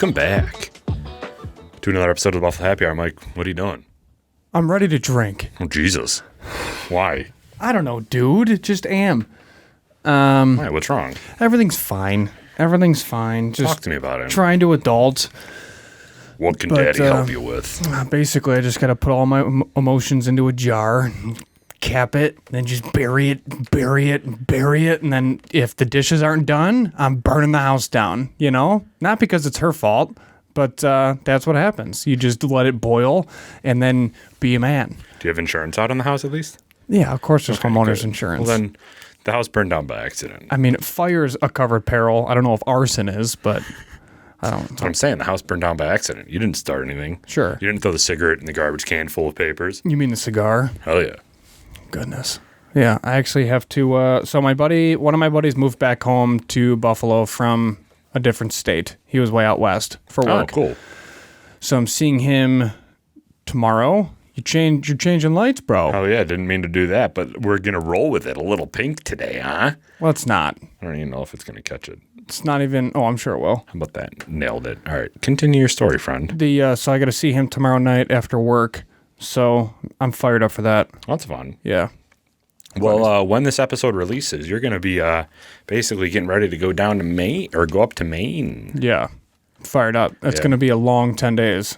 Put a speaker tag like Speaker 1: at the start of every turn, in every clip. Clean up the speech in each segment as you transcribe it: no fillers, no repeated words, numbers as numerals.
Speaker 1: Welcome back to another episode of the Buffalo Happy Hour. Mike, what are you doing?
Speaker 2: I'm ready to drink.
Speaker 1: Oh, Jesus. Why?
Speaker 2: I don't know, dude. Just am.
Speaker 1: Why? What's wrong?
Speaker 2: Everything's fine. Everything's fine. Just
Speaker 1: Talk to me about it.
Speaker 2: trying to adult.
Speaker 1: What can
Speaker 2: But,
Speaker 1: Daddy help you with?
Speaker 2: Basically, I just got to put all my emotions into a jar, cap it, then just bury it, and then if the dishes aren't done, I'm burning the house down, you know? Not because it's her fault, but that's what happens. You just let it boil and then be a man.
Speaker 1: Do you have insurance out on the house at least?
Speaker 2: Yeah, of course there's homeowner's
Speaker 1: Good.
Speaker 2: insurance.
Speaker 1: Well, then the house burned down by accident.
Speaker 2: I mean, fire's a covered peril. I don't know if arson is, but I don't.
Speaker 1: That's what I'm saying. The house burned down by accident. You didn't start anything.
Speaker 2: Sure.
Speaker 1: You didn't throw the cigarette in the garbage can full of papers.
Speaker 2: You mean the cigar?
Speaker 1: Hell yeah.
Speaker 2: Goodness. Yeah, I actually have to. So one of my buddies moved back home to Buffalo from a different state. He was way out west for
Speaker 1: Oh,
Speaker 2: work.
Speaker 1: cool.
Speaker 2: So I'm seeing him tomorrow. You're changing lights, bro.
Speaker 1: Oh, yeah. Didn't mean to do that, but we're going to roll with it. A little pink today, huh?
Speaker 2: Well, it's not.
Speaker 1: I don't even know if it's going to catch it.
Speaker 2: It's not even. Oh, I'm sure it will.
Speaker 1: How about that? Nailed it. All right. Continue your story, friend.
Speaker 2: So I got to see him tomorrow night after work. So I'm fired up for that.
Speaker 1: That's fun.
Speaker 2: Yeah.
Speaker 1: Well, when this episode releases, you're going to be basically getting ready to go down to Maine or go up to Maine.
Speaker 2: Yeah. Fired up. It's
Speaker 1: Yeah.
Speaker 2: going to be a long 10 days.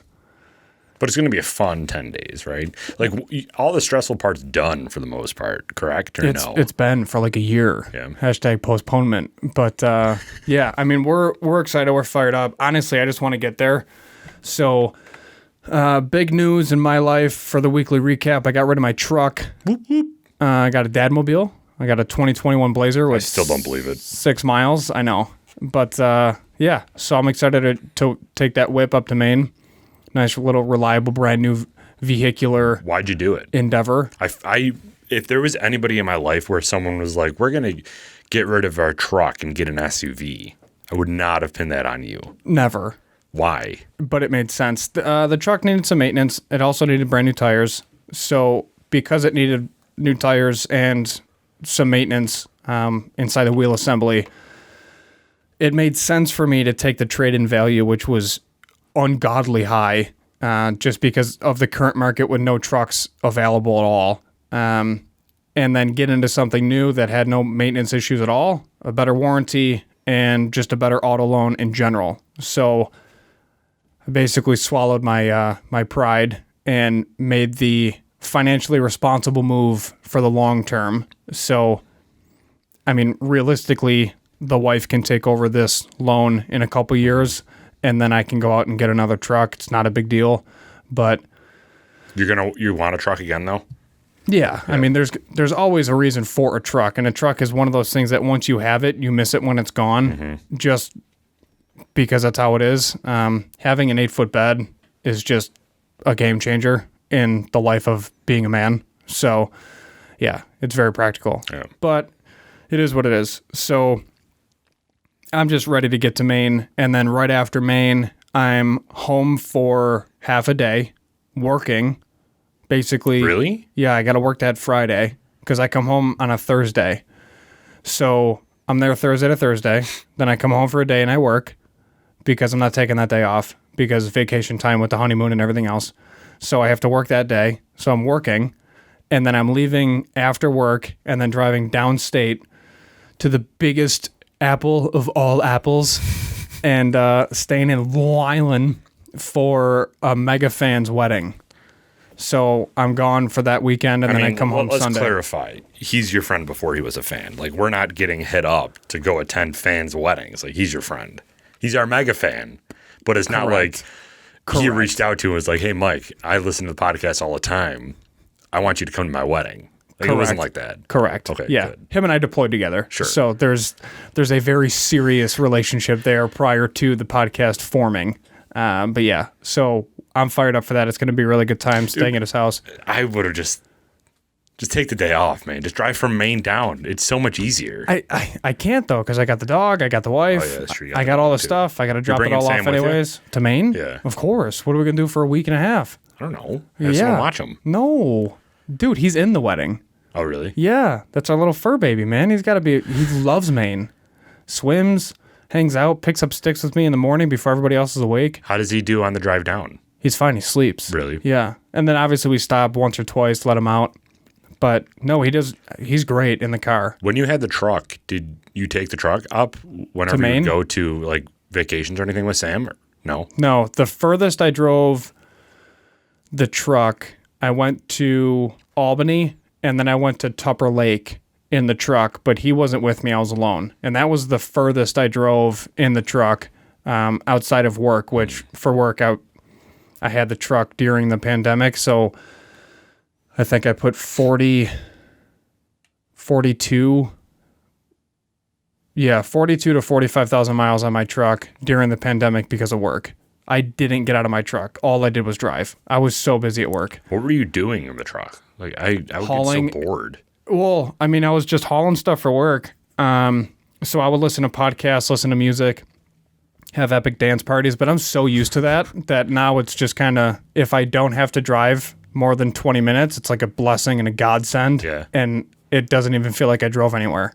Speaker 1: But it's going to be a fun 10 days, right? Like all the stressful part's done for the most part, correct? Or no?
Speaker 2: It's been for like a year.
Speaker 1: Yeah.
Speaker 2: Hashtag postponement. But yeah, I mean, we're excited. We're fired up. Honestly, I just want to get there. So big news in my life for the weekly recap. I got rid of my truck.
Speaker 1: Whoop, whoop.
Speaker 2: I got a Dadmobile. I got a 2021 Blazer with
Speaker 1: I still don't believe it.
Speaker 2: 6 miles. I know. But yeah, so I'm excited to take that whip up to Maine. Nice little reliable brand new vehicular
Speaker 1: Why'd you do it?
Speaker 2: endeavor.
Speaker 1: If there was anybody in my life where someone was like, we're going to get rid of our truck and get an SUV, I would not have pinned that on you.
Speaker 2: Never.
Speaker 1: Why?
Speaker 2: But it made sense. The truck needed some maintenance. It also needed brand new tires. So because it needed new tires and some maintenance inside the wheel assembly, it made sense for me to take the trade-in value, which was ungodly high, just because of the current market with no trucks available at all. And then get into something new that had no maintenance issues at all, a better warranty, and just a better auto loan in general. So I basically swallowed my my pride and made the financially responsible move for the long term. So, I mean, realistically, the wife can take over this loan in a couple years, and then I can go out and get another truck. It's not a big deal, but
Speaker 1: You want a truck again though?
Speaker 2: yeah. I mean, there's always a reason for a truck, and a truck is one of those things that once you have it, you miss it when it's gone, just because that's how it is. Having an 8-foot bed is just a game changer in the life of being a man. So, yeah, it's very practical.
Speaker 1: Yeah.
Speaker 2: But it is what it is. So I'm just ready to get to Maine, and then right after Maine, I'm home for half a day working. Basically,
Speaker 1: Really?
Speaker 2: yeah, I got to work that Friday because I come home on a Thursday. So I'm there Thursday to Thursday. Then I come home for a day and I work because I'm not taking that day off because vacation time with the honeymoon and everything else. So I have to work that day. So I'm working, and then I'm leaving after work and then driving downstate to the biggest apple of all apples and staying in Long Island for a mega fan's wedding. So I'm gone for that weekend, and then I come home
Speaker 1: let's
Speaker 2: Sunday.
Speaker 1: clarify. He's your friend before he was a fan. Like, we're not getting hit up to go attend fans' weddings. Like, he's your friend. He's our mega fan. But it's not
Speaker 2: Correct.
Speaker 1: like he reached out to him and was like, hey, Mike, I listen to the podcast all the time. I want you to come to my wedding. Like, it wasn't like that.
Speaker 2: Correct.
Speaker 1: Okay,
Speaker 2: Yeah.
Speaker 1: good.
Speaker 2: Him and I deployed together.
Speaker 1: Sure.
Speaker 2: So there's a very serious relationship there prior to the podcast forming. But yeah, so I'm fired up for that. It's going to be a really good time staying at his house.
Speaker 1: I would have just take the day off, man. Just drive from Maine down. It's so much easier.
Speaker 2: I can't though, because I got the dog, I got the wife,
Speaker 1: Oh, yeah, that's true. You
Speaker 2: I
Speaker 1: got
Speaker 2: got
Speaker 1: the
Speaker 2: all
Speaker 1: dog,
Speaker 2: the
Speaker 1: too.
Speaker 2: stuff. I got to drop it
Speaker 1: bringing
Speaker 2: all
Speaker 1: Sam
Speaker 2: off
Speaker 1: with you?
Speaker 2: anyways. To Maine?
Speaker 1: Yeah.
Speaker 2: Of course. What are we going to do for a week and a half?
Speaker 1: I don't know. Have someone watch him.
Speaker 2: No. Dude, he's in the wedding.
Speaker 1: Oh, really?
Speaker 2: Yeah, that's our little fur baby, man. He loves Maine. Swims, hangs out, picks up sticks with me in the morning before everybody else is awake.
Speaker 1: How does he do on the drive down?
Speaker 2: He's fine. He sleeps.
Speaker 1: Really?
Speaker 2: Yeah. And then obviously we stop once or twice, let him out. But no, he's great in the car.
Speaker 1: When you had the truck, did you take the truck up whenever you
Speaker 2: Maine?
Speaker 1: would go to like vacations or anything with Sam? Or no?
Speaker 2: No, the furthest I drove the truck, I went to Albany and then I went to Tupper Lake in the truck, but he wasn't with me. I was alone. And that was the furthest I drove in the truck outside of work, which for work I had the truck during the pandemic. So I think I put 42 to 45,000 miles on my truck during the pandemic because of work. I didn't get out of my truck. All I did was drive. I was so busy at work.
Speaker 1: What were you doing in the truck? Like I would
Speaker 2: Hauling-
Speaker 1: get so bored.
Speaker 2: Well, I mean, I was just hauling stuff for work. So I would listen to podcasts, listen to music, have epic dance parties, but I'm so used to that now it's just kind of, if I don't have to drive more than 20 minutes, it's like a blessing and a godsend.
Speaker 1: Yeah.
Speaker 2: And it doesn't even feel like I drove anywhere.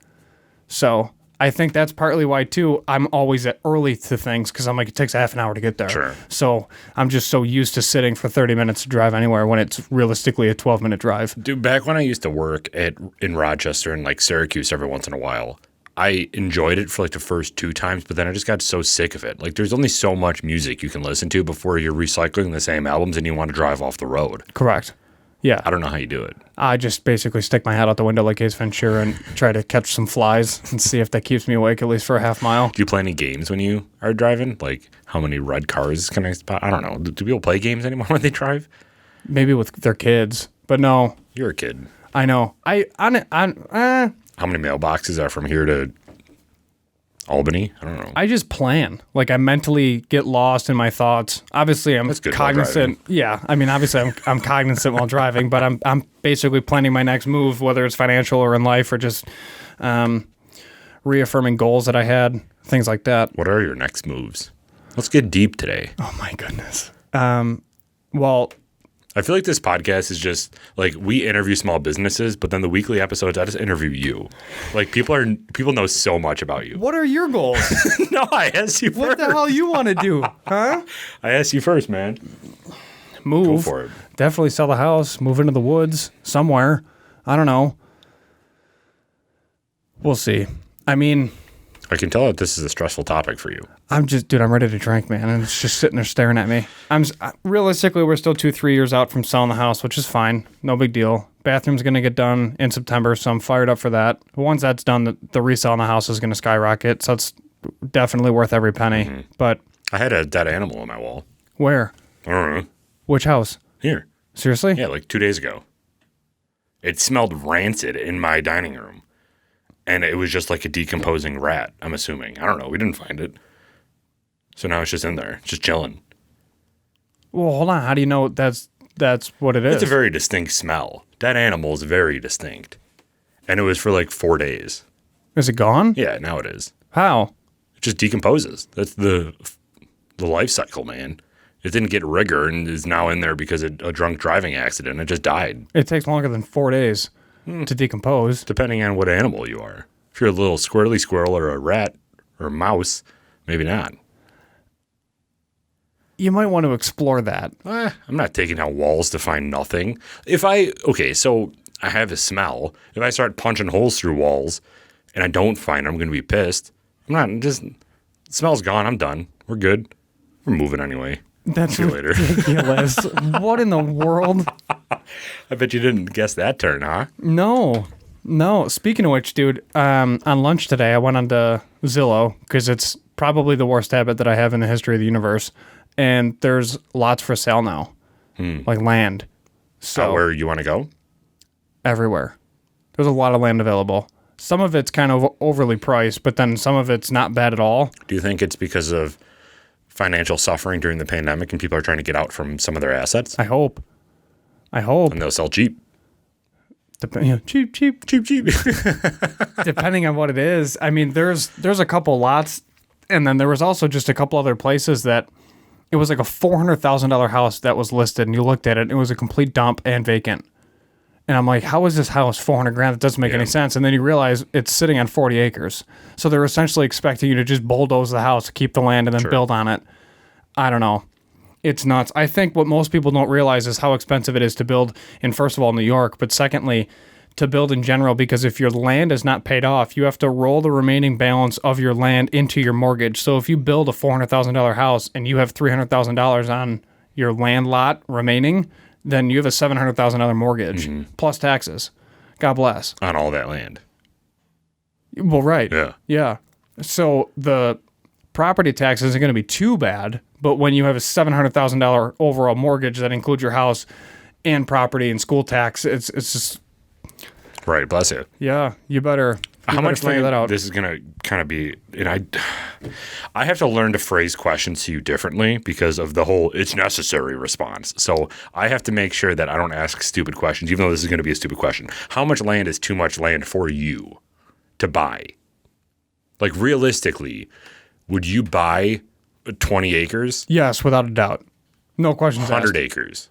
Speaker 2: So I think that's partly why, too, I'm always early to things because I'm like, it takes half an hour to get there.
Speaker 1: Sure.
Speaker 2: So I'm just so used to sitting for 30 minutes to drive anywhere when it's realistically a 12-minute drive.
Speaker 1: Dude, back when I used to work in Rochester and like Syracuse every once in a while, I enjoyed it for like the first 2 times, but then I just got so sick of it. Like there's only so much music you can listen to before you're recycling the same albums and you want to drive off the road.
Speaker 2: Correct. Yeah.
Speaker 1: I don't know how you do it.
Speaker 2: I just basically stick my head out the window like Ace Ventura and try to catch some flies and see if that keeps me awake at least for a half mile.
Speaker 1: Do you play any games when you are driving? Like how many red cars can I spot? I don't know. Do people play games anymore when they drive?
Speaker 2: Maybe with their kids, but no.
Speaker 1: You're a kid.
Speaker 2: I know.
Speaker 1: How many mailboxes are from here to Albany? I don't know.
Speaker 2: I just plan. Like I mentally get lost in my thoughts. Obviously, I'm
Speaker 1: That's good while
Speaker 2: cognizant. Yeah, I mean, obviously, I'm cognizant while driving, but I'm basically planning my next move, whether it's financial or in life, or just reaffirming goals that I had, things like that.
Speaker 1: What are your next moves? Let's get deep today.
Speaker 2: Oh my goodness. Well,
Speaker 1: I feel like this podcast is just like we interview small businesses, but then the weekly episodes, I just interview you. Like people know so much about you.
Speaker 2: what are your goals?
Speaker 1: No, I asked you
Speaker 2: What
Speaker 1: first.
Speaker 2: the hell you want to do? Huh?
Speaker 1: I asked you first, man.
Speaker 2: Move.
Speaker 1: Go for it.
Speaker 2: Definitely sell the house, move into the woods somewhere. I don't know. We'll see. I mean,
Speaker 1: I can tell that this is a stressful topic for you.
Speaker 2: I'm ready to drink, man. And it's just sitting there staring at me. Realistically, we're still 2-3 years out from selling the house, which is fine. No big deal. Bathroom's going to get done in September, so I'm fired up for that. Once that's done, the resale on the house is going to skyrocket. So it's definitely worth every penny.
Speaker 1: Mm-hmm.
Speaker 2: But
Speaker 1: I had a dead animal on my wall.
Speaker 2: where?
Speaker 1: I don't know.
Speaker 2: Which house?
Speaker 1: Here.
Speaker 2: Seriously?
Speaker 1: Yeah, like 2 days ago. It smelled rancid in my dining room. And it was just like a decomposing rat, I'm assuming. I don't know. We didn't find it. So now it's just in there, just chilling.
Speaker 2: Well, hold on. How do you know that's what it is?
Speaker 1: It's a very distinct smell. That animal is very distinct. And it was for like 4 days.
Speaker 2: Is it gone?
Speaker 1: Yeah, now it is.
Speaker 2: How?
Speaker 1: It just decomposes. That's the life cycle, man. It didn't get rigor and is now in there because of a drunk driving accident. It just died.
Speaker 2: It takes longer than 4 days to decompose.
Speaker 1: Depending on what animal you are. If you're a little squirrely squirrel or a rat or a mouse, maybe not.
Speaker 2: You might want to explore that.
Speaker 1: I'm not taking out walls to find nothing. So I have a smell. If I start punching holes through walls and I don't find it, I'm going to be pissed. The smell's gone. I'm done. We're good. We're moving anyway.
Speaker 2: That's
Speaker 1: See you later.
Speaker 2: ridiculous. What in the world?
Speaker 1: I bet you didn't guess that turn, huh?
Speaker 2: No. Speaking of which, dude, on lunch today, I went onto Zillow because it's probably the worst habit that I have in the history of the universe. And there's lots for sale now, like land. So
Speaker 1: Where you want to go?
Speaker 2: everywhere. There's a lot of land available. Some of it's kind of overly priced, but then some of it's not bad at all.
Speaker 1: Do you think it's because of financial suffering during the pandemic and people are trying to get out from some of their assets?
Speaker 2: I hope.
Speaker 1: And they'll sell cheap.
Speaker 2: Cheap. Depending on what it is. I mean, there's a couple lots, and then there was also just a couple other places that it was like a $400,000 house that was listed, and you looked at it, and it was a complete dump and vacant. And I'm like, how is this house 400 grand? That doesn't make any sense. And then you realize it's sitting on 40 acres. So they're essentially expecting you to just bulldoze the house, keep the land, and then build on it. I don't know. It's nuts. I think what most people don't realize is how expensive it is to build in, first of all, New York, but secondly, to build in general, because if your land is not paid off, you have to roll the remaining balance of your land into your mortgage. So if you build a $400,000 house and you have $300,000 on your land lot remaining, then you have a $700,000 mortgage plus taxes. God bless.
Speaker 1: On all that land.
Speaker 2: Well, right.
Speaker 1: Yeah.
Speaker 2: Yeah. So the property tax isn't going to be too bad, but when you have a $700,000 overall mortgage that includes your house and property and school tax, it's just
Speaker 1: Right. Bless you.
Speaker 2: yeah. You better
Speaker 1: How much
Speaker 2: figure that out.
Speaker 1: This is going to kind of be, and I have to learn to phrase questions to you differently because of the whole "it's necessary" response. So I have to make sure that I don't ask stupid questions, even though this is going to be a stupid question. How much land is too much land for you to buy? Like realistically, would you buy 20 acres?
Speaker 2: Yes, without a doubt. No questions
Speaker 1: 100
Speaker 2: asked.
Speaker 1: acres?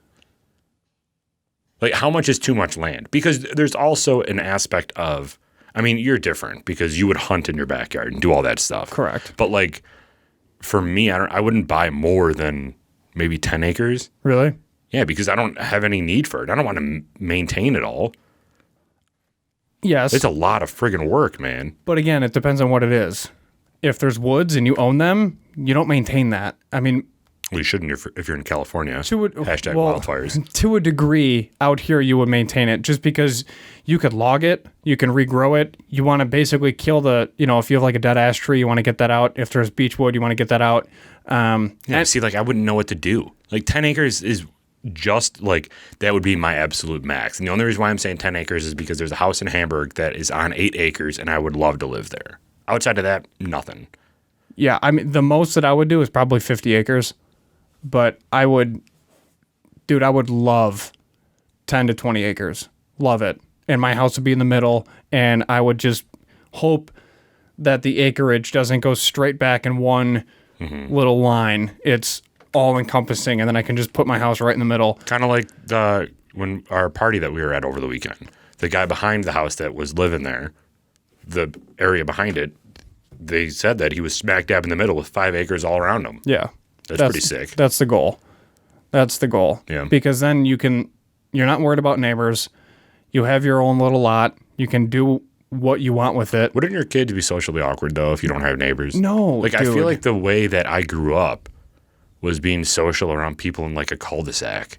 Speaker 1: Like how much is too much land? Because there's also an aspect of, I mean, you're different because you would hunt in your backyard and do all that stuff.
Speaker 2: Correct.
Speaker 1: But like for me, I wouldn't buy more than maybe 10 acres.
Speaker 2: Really?
Speaker 1: Yeah, because I don't have any need for it. I don't want to maintain it all.
Speaker 2: Yes.
Speaker 1: It's a lot of friggin' work, man.
Speaker 2: But again, it depends on what it is. If there's woods and you own them, you don't maintain that. I mean,
Speaker 1: Well, you shouldn't if you're in California.
Speaker 2: Hashtag
Speaker 1: wildfires.
Speaker 2: To a degree, out here you would maintain it just because you could log it, you can regrow it. You want to basically kill if you have like a dead ash tree, you want to get that out. If there's beech wood, you want to get that out.
Speaker 1: Yeah, see, like I wouldn't know what to do. Like 10 acres is just like, that would be my absolute max. And the only reason why I'm saying 10 acres is because there's a house in Hamburg that is on 8 acres and I would love to live there. Outside of that, nothing.
Speaker 2: Yeah, I mean, the most that I would do is probably 50 acres. But I would love 10 to 20 acres. Love it. And my house would be in the middle, and I would just hope that the acreage doesn't go straight back in one little line. It's all encompassing, and then I can just put my house right in the middle.
Speaker 1: Kind of like when our party that we were at over the weekend. The guy behind the house that was living there, the area behind it, they said that he was smack dab in the middle with 5 acres all around him.
Speaker 2: Yeah.
Speaker 1: That's pretty sick.
Speaker 2: That's the goal. That's the goal.
Speaker 1: Yeah.
Speaker 2: Because then you're not worried about neighbors. You have your own little lot. You can do what you want with it.
Speaker 1: Wouldn't your kids be socially awkward, though, if you don't have neighbors?
Speaker 2: No,
Speaker 1: Like, I
Speaker 2: dude.
Speaker 1: feel like the way that I grew up was being social around people in, like, a cul-de-sac.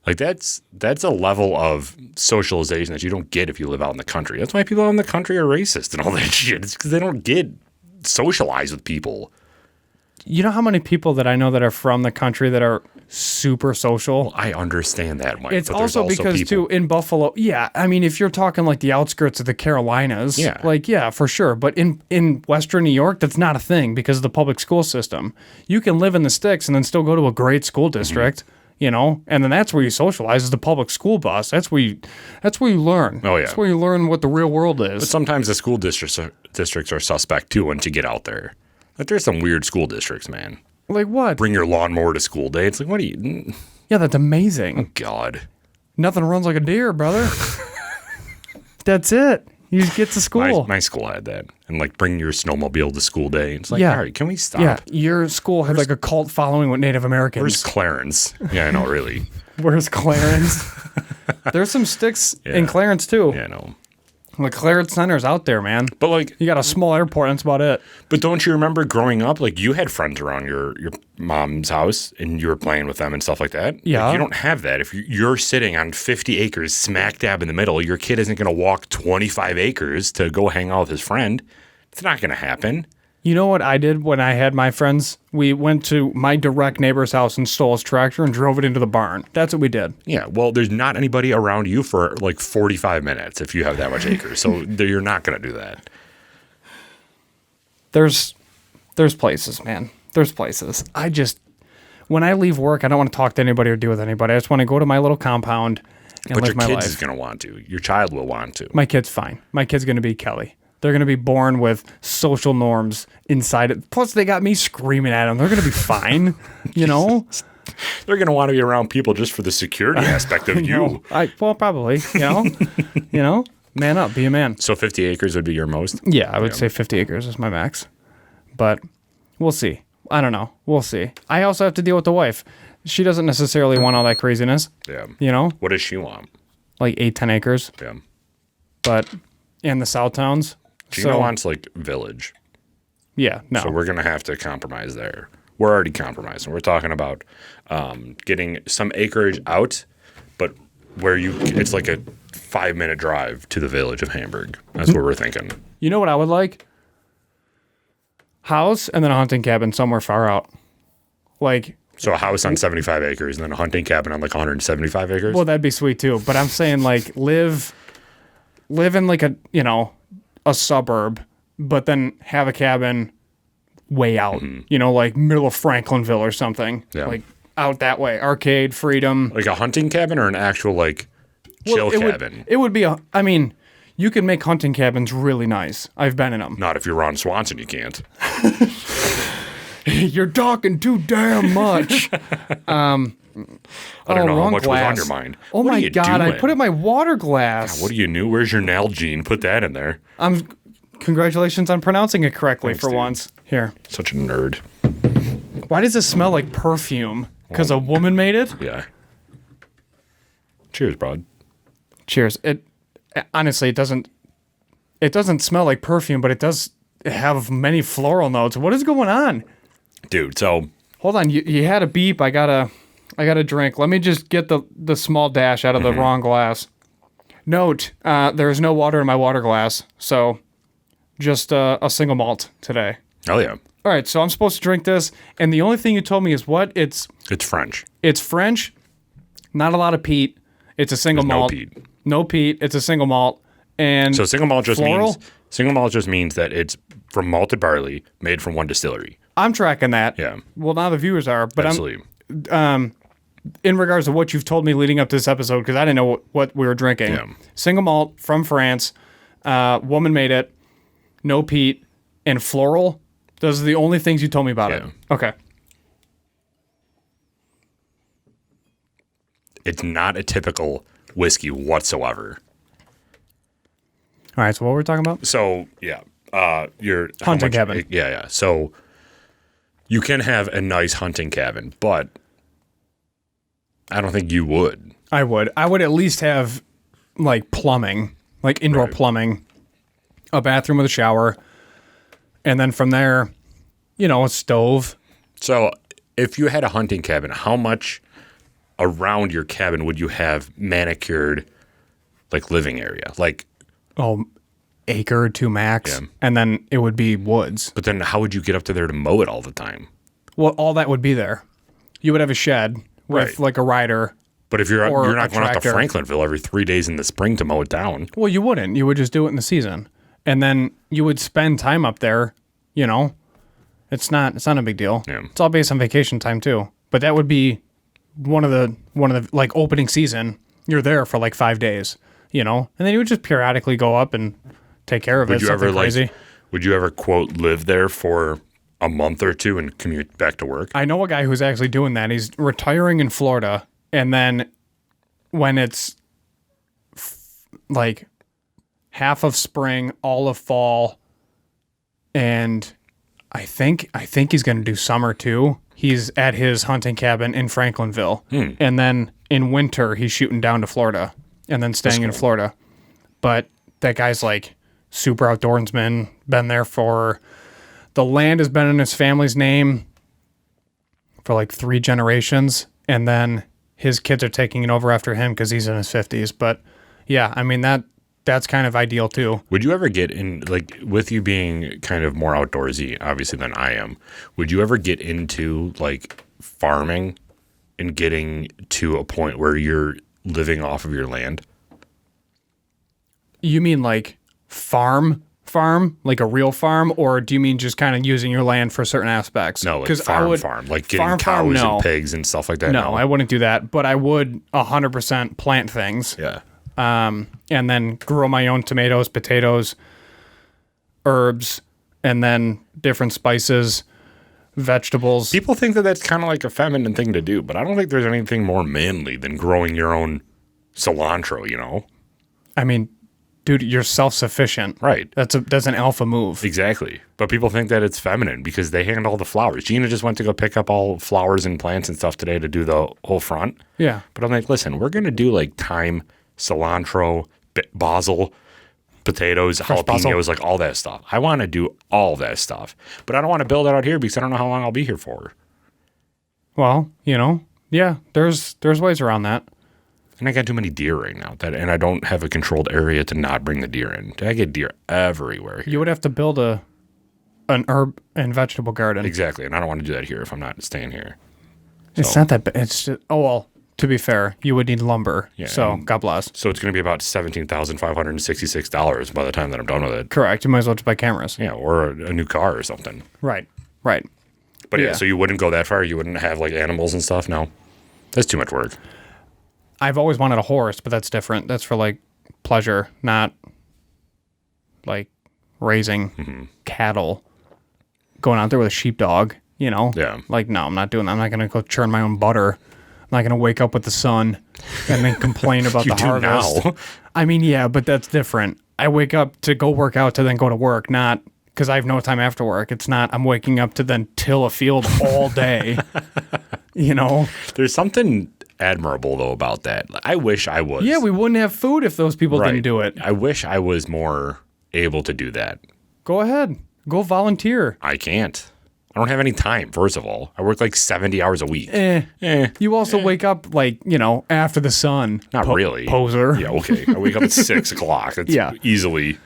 Speaker 1: Like, that's a level of socialization that you don't get if you live out in the country. That's why people out in the country are racist and all that shit. It's because they don't get socialized with people.
Speaker 2: You know how many people that I know that are from the country that are super social?
Speaker 1: I understand that, Mike.
Speaker 2: It's
Speaker 1: but there's
Speaker 2: also because,
Speaker 1: people.
Speaker 2: too, in Buffalo, yeah, I mean, if you're talking like the outskirts of the Carolinas, yeah, for sure. But in Western New York, that's not a thing because of the public school system. You can live in the sticks and then still go to a great school district, and then that's where you socialize is the public school bus. That's where you learn.
Speaker 1: Oh, yeah.
Speaker 2: That's where you learn what the real world is.
Speaker 1: But sometimes the school districts are suspect, too, once you get out there. Like, there's some weird school districts, man.
Speaker 2: Like what?
Speaker 1: Bring your lawnmower to school day. It's like, what are you...
Speaker 2: Yeah, that's amazing.
Speaker 1: God.
Speaker 2: Nothing runs like a deer, brother. That's it. You just get to school.
Speaker 1: My school had that. And, like, bring your snowmobile to school day. It's like,
Speaker 2: Yeah.
Speaker 1: all right, can we stop?
Speaker 2: Yeah, your school had like a cult following with Native Americans.
Speaker 1: Where's Clarence? Yeah, I know, really.
Speaker 2: Where's Clarence? There's some sticks in Clarence, too.
Speaker 1: Yeah, I know.
Speaker 2: The Clarence Center's out there, man.
Speaker 1: But, like...
Speaker 2: You got a small airport, and that's about it.
Speaker 1: But don't you remember growing up, like, you had friends around your mom's house, and you were playing with them and stuff like that?
Speaker 2: Yeah.
Speaker 1: Like, you don't have that. If you're sitting on 50 acres smack dab in the middle, your kid isn't going to walk 25 acres to go hang out with his friend. It's not going to happen.
Speaker 2: You know what I did when I had my friends? We went to my direct neighbor's house and stole his tractor and drove it into the barn. That's what we did.
Speaker 1: Yeah, well, there's not anybody around you for like 45 minutes if you have that much acres. So you're not going to do that.
Speaker 2: There's places, man. There's places. When I leave work, I don't want to talk to anybody or deal with anybody. I just want to go to my little compound and
Speaker 1: But
Speaker 2: live
Speaker 1: your
Speaker 2: my
Speaker 1: kids
Speaker 2: life.
Speaker 1: is going to want to. Your child will want to.
Speaker 2: My kid's fine. My kid's going to be Kelly. They're going to be born with social norms inside it. Plus, they got me screaming at them. They're going to be fine,
Speaker 1: They're going to want to be around people just for the security aspect of you.
Speaker 2: Well, probably, man up, be a man.
Speaker 1: So 50 acres would be your most?
Speaker 2: Yeah, I would say 50 acres is my max. But we'll see. I don't know. We'll see. I also have to deal with the wife. She doesn't necessarily want all that craziness.
Speaker 1: Yeah. What does she want?
Speaker 2: Like 8-10 acres.
Speaker 1: Yeah.
Speaker 2: But in the south towns.
Speaker 1: Gina wants like village.
Speaker 2: Yeah, no.
Speaker 1: So we're going to have to compromise there. We're already compromising. We're talking about getting some acreage out, but where it's like a 5-minute drive to the village of Hamburg. That's what we're thinking.
Speaker 2: You know what I would like? House and then a hunting cabin somewhere far out. Like,
Speaker 1: so a house on 75 acres and then a hunting cabin on like 175 acres?
Speaker 2: Well, that'd be sweet too. But I'm saying like live in like a suburb, but then have a cabin way out, like middle of Franklinville or something.
Speaker 1: Yeah.
Speaker 2: Like out that way. Arcade, freedom.
Speaker 1: Like a hunting cabin or an actual like chill cabin?
Speaker 2: It would be you can make hunting cabins really nice. I've been in them.
Speaker 1: Not if you're Ron Swanson, you can't.
Speaker 2: You're talking too damn much.
Speaker 1: I don't know how much was on your mind.
Speaker 2: Oh
Speaker 1: what
Speaker 2: my God, I put it in my water glass.
Speaker 1: God, what do you know? Where's your Nalgene? Put that in there.
Speaker 2: Congratulations on pronouncing it correctly. Thanks, for dude. Once. Here.
Speaker 1: Such a nerd.
Speaker 2: Why does it smell like perfume? Because a woman made it?
Speaker 1: Yeah. Cheers, bud.
Speaker 2: Cheers. Honestly, it doesn't smell like perfume, but it does have many floral notes. What is going on?
Speaker 1: Dude, so
Speaker 2: hold on. You had a beep. I got a drink. Let me just get the small dash out of the wrong glass. Note, there is no water in my water glass, so just a single malt today.
Speaker 1: Oh yeah.
Speaker 2: All right, so I'm supposed to drink this, and the only thing you told me is what? It's
Speaker 1: French.
Speaker 2: It's French. Not a lot of peat. It's a single malt.
Speaker 1: No peat.
Speaker 2: No peat. It's a single malt. And
Speaker 1: so single malt just
Speaker 2: floral?
Speaker 1: means that it's from malted barley made from one distillery.
Speaker 2: I'm tracking that.
Speaker 1: Yeah.
Speaker 2: Well, now the viewers are, but
Speaker 1: absolutely.
Speaker 2: In regards to what you've told me leading up to this episode, because I didn't know what we were drinking.
Speaker 1: Yeah.
Speaker 2: Single malt from France. Woman made it. No peat and floral. Those are the only things you told me about it. Okay.
Speaker 1: It's not a typical whiskey whatsoever.
Speaker 2: All right, so what were we talking about?
Speaker 1: So, yeah. Your
Speaker 2: hunting cabin.
Speaker 1: Yeah. So, you can have a nice hunting cabin, but I don't think you would.
Speaker 2: I would at least have, like, plumbing, like indoor plumbing, a bathroom with a shower, and then from there, a stove.
Speaker 1: So, if you had a hunting cabin, how much around your cabin would you have manicured, like, living area? Like,
Speaker 2: acre or two max, and then it would be woods.
Speaker 1: But then how would you get up to there to mow it all the time?
Speaker 2: Well, all that would be there. You would have a shed with like a rider.
Speaker 1: But if you're not going out to Franklinville every 3 days in the spring to mow it down.
Speaker 2: Well, you wouldn't. You would just do it in the season, and then you would spend time up there. It's not a big deal.
Speaker 1: Yeah.
Speaker 2: It's all based on vacation time too. But that would be one of the like opening season. You're there for like 5 days. And then you would just periodically go up and take care of it.
Speaker 1: Would you ever quote live there for a month or two and commute back to work?
Speaker 2: I know a guy who's actually doing that. He's retiring in Florida, and then when it's like half of spring, all of fall, and I think he's going to do summer too. He's at his hunting cabin in Franklinville, and then in winter he's shooting down to Florida. And then staying in Florida. But that guy's like super outdoorsman, been there the land has been in his family's name for like 3 generations. And then his kids are taking it over after him because he's in his 50s. But yeah, I mean, that's kind of ideal too.
Speaker 1: Would you ever get in, like with you being kind of more outdoorsy, obviously, than I am, would you ever get into like farming and getting to a point where you're living off of your land?
Speaker 2: You mean like farm, like a real farm, or do you mean just kind of using your land for certain aspects?
Speaker 1: No, like farm, like getting cows and pigs and stuff like that.
Speaker 2: No, I wouldn't do that, but I would 100% plant things.
Speaker 1: Yeah.
Speaker 2: And then grow my own tomatoes, potatoes, herbs, and then different spices, vegetables.
Speaker 1: People think that that's kind of like a feminine thing to do, but I don't think there's anything more manly than growing your own cilantro, you know?
Speaker 2: I mean, dude, you're self-sufficient.
Speaker 1: Right.
Speaker 2: That's an alpha move.
Speaker 1: Exactly. But people think that it's feminine because they handle all the flowers. Gina just went to go pick up all flowers and plants and stuff today to do the whole front.
Speaker 2: Yeah.
Speaker 1: But I'm like, listen, we're going to do like thyme, cilantro, basil, potatoes, jalapenos,
Speaker 2: basil.
Speaker 1: like all that stuff. I want to do all that stuff. But I don't want to build it out here because I don't know how long I'll be here for.
Speaker 2: Well, yeah, there's ways around that.
Speaker 1: And I got too many deer right now, and I don't have a controlled area to not bring the deer in. I get deer everywhere here.
Speaker 2: You would have to build an herb and vegetable garden.
Speaker 1: Exactly, and I don't want to do that here if I'm not staying here.
Speaker 2: It's not that bad. It's just, to be fair, you would need lumber.
Speaker 1: Yeah,
Speaker 2: so God bless.
Speaker 1: So it's going to be about $17,566 by the time that I'm done with it.
Speaker 2: Correct. You might as well just buy cameras.
Speaker 1: Yeah, or a new car or something.
Speaker 2: Right.
Speaker 1: But yeah,
Speaker 2: Yeah.
Speaker 1: so you wouldn't go that far? You wouldn't have like animals and stuff? No. That's too much work.
Speaker 2: I've always wanted a horse, but that's different. That's for like pleasure, not like raising cattle, going out there with a sheepdog,
Speaker 1: Yeah.
Speaker 2: Like, no, I'm not doing that. I'm not going to go churn my own butter. I'm not going to wake up with the sun and then complain about
Speaker 1: You
Speaker 2: the
Speaker 1: do
Speaker 2: harvest.
Speaker 1: now.
Speaker 2: I mean, yeah, but that's different. I wake up to go work out to then go to work, not because I have no time after work. It's not I'm waking up to then till a field all day,
Speaker 1: There's something admirable though about that. I wish I was.
Speaker 2: Yeah, we wouldn't have food if those people
Speaker 1: Right.
Speaker 2: didn't do it.
Speaker 1: I wish I was more able to do that.
Speaker 2: Go ahead. Go volunteer.
Speaker 1: I can't. I don't have any time, first of all. I work like 70 hours a week.
Speaker 2: You also wake up like, after the sun.
Speaker 1: Not really.
Speaker 2: Poser.
Speaker 1: Yeah, okay. I wake up at 6 o'clock. It's
Speaker 2: Yeah.
Speaker 1: easily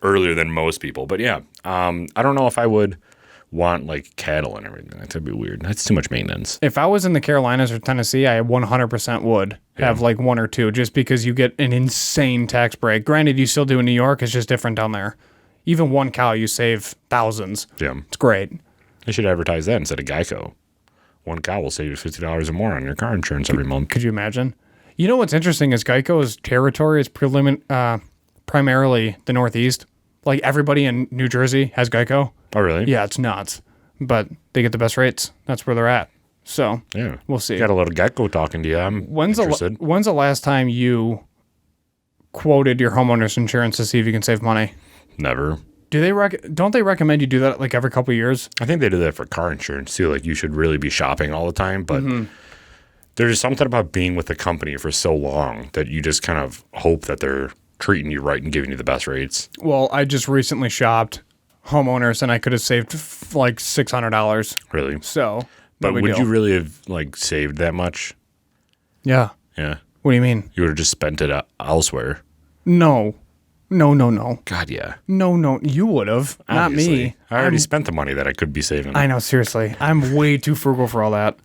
Speaker 1: earlier than most people. But yeah, I don't know if I would want like cattle and everything. That'd be weird. That's too much maintenance.
Speaker 2: If I was in the Carolinas or Tennessee, I 100% would have like one or two just because you get an insane tax break. Granted, you still do in New York. It's just different down there. Even one cow, you save thousands.
Speaker 1: Yeah.
Speaker 2: It's great.
Speaker 1: They should advertise that instead of Geico. One cow will save you $50 or more on your car insurance every month.
Speaker 2: Could you imagine? You know what's interesting is Geico's territory is primarily the Northeast. Like everybody in New Jersey has Geico.
Speaker 1: Oh, really?
Speaker 2: Yeah, it's nuts. But they get the best rates. That's where they're at. So
Speaker 1: Yeah.
Speaker 2: we'll see.
Speaker 1: Got a little Geico talking to you. I'm interested.
Speaker 2: When's the last time you quoted your homeowner's insurance to see if you can save money?
Speaker 1: Never.
Speaker 2: Do they don't they recommend you do that like every couple of years?
Speaker 1: I think they do that for car insurance too. Like you should really be shopping all the time, but there's something about being with a company for so long that you just kind of hope that they're treating you right and giving you the best rates.
Speaker 2: Well, I just recently shopped homeowners and I could have saved like $600.
Speaker 1: Really?
Speaker 2: So,
Speaker 1: But
Speaker 2: no big
Speaker 1: would
Speaker 2: deal.
Speaker 1: you really have like saved that much?
Speaker 2: Yeah.
Speaker 1: Yeah.
Speaker 2: What do you mean?
Speaker 1: You would have just spent it elsewhere.
Speaker 2: No.
Speaker 1: God, yeah.
Speaker 2: No. You would have. Not
Speaker 1: Obviously.
Speaker 2: me.
Speaker 1: I already spent the money that I could be saving.
Speaker 2: I know, seriously. I'm way too frugal for all that.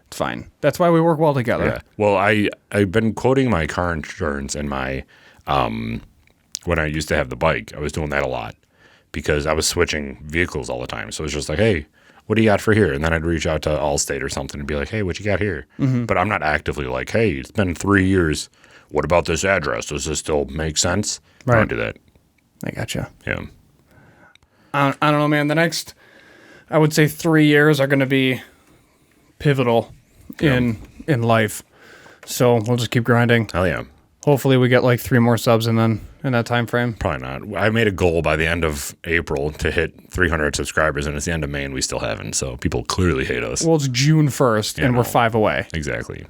Speaker 2: It's fine. That's why we work well together.
Speaker 1: Yeah. Well, I've been quoting my car insurance and my when I used to have the bike, I was doing that a lot because I was switching vehicles all the time. So it was just like, hey, what do you got for here? And then I'd reach out to Allstate or something and be like, hey, what you got here? But I'm not actively like, hey, it's been 3 years. What about this address? Does this still make sense? I
Speaker 2: Right.
Speaker 1: don't do that.
Speaker 2: I gotcha.
Speaker 1: Yeah.
Speaker 2: I don't know, man. The next, I would say 3 years are going to be pivotal in life. So we'll just keep grinding.
Speaker 1: Hell yeah.
Speaker 2: Hopefully we get like 3 more subs in that time frame.
Speaker 1: Probably not. I made a goal by the end of April to hit 300 subscribers, and it's the end of May, and we still haven't. So people clearly hate us.
Speaker 2: Well, it's June 1st, and
Speaker 1: no.
Speaker 2: we're 5 away.
Speaker 1: Exactly.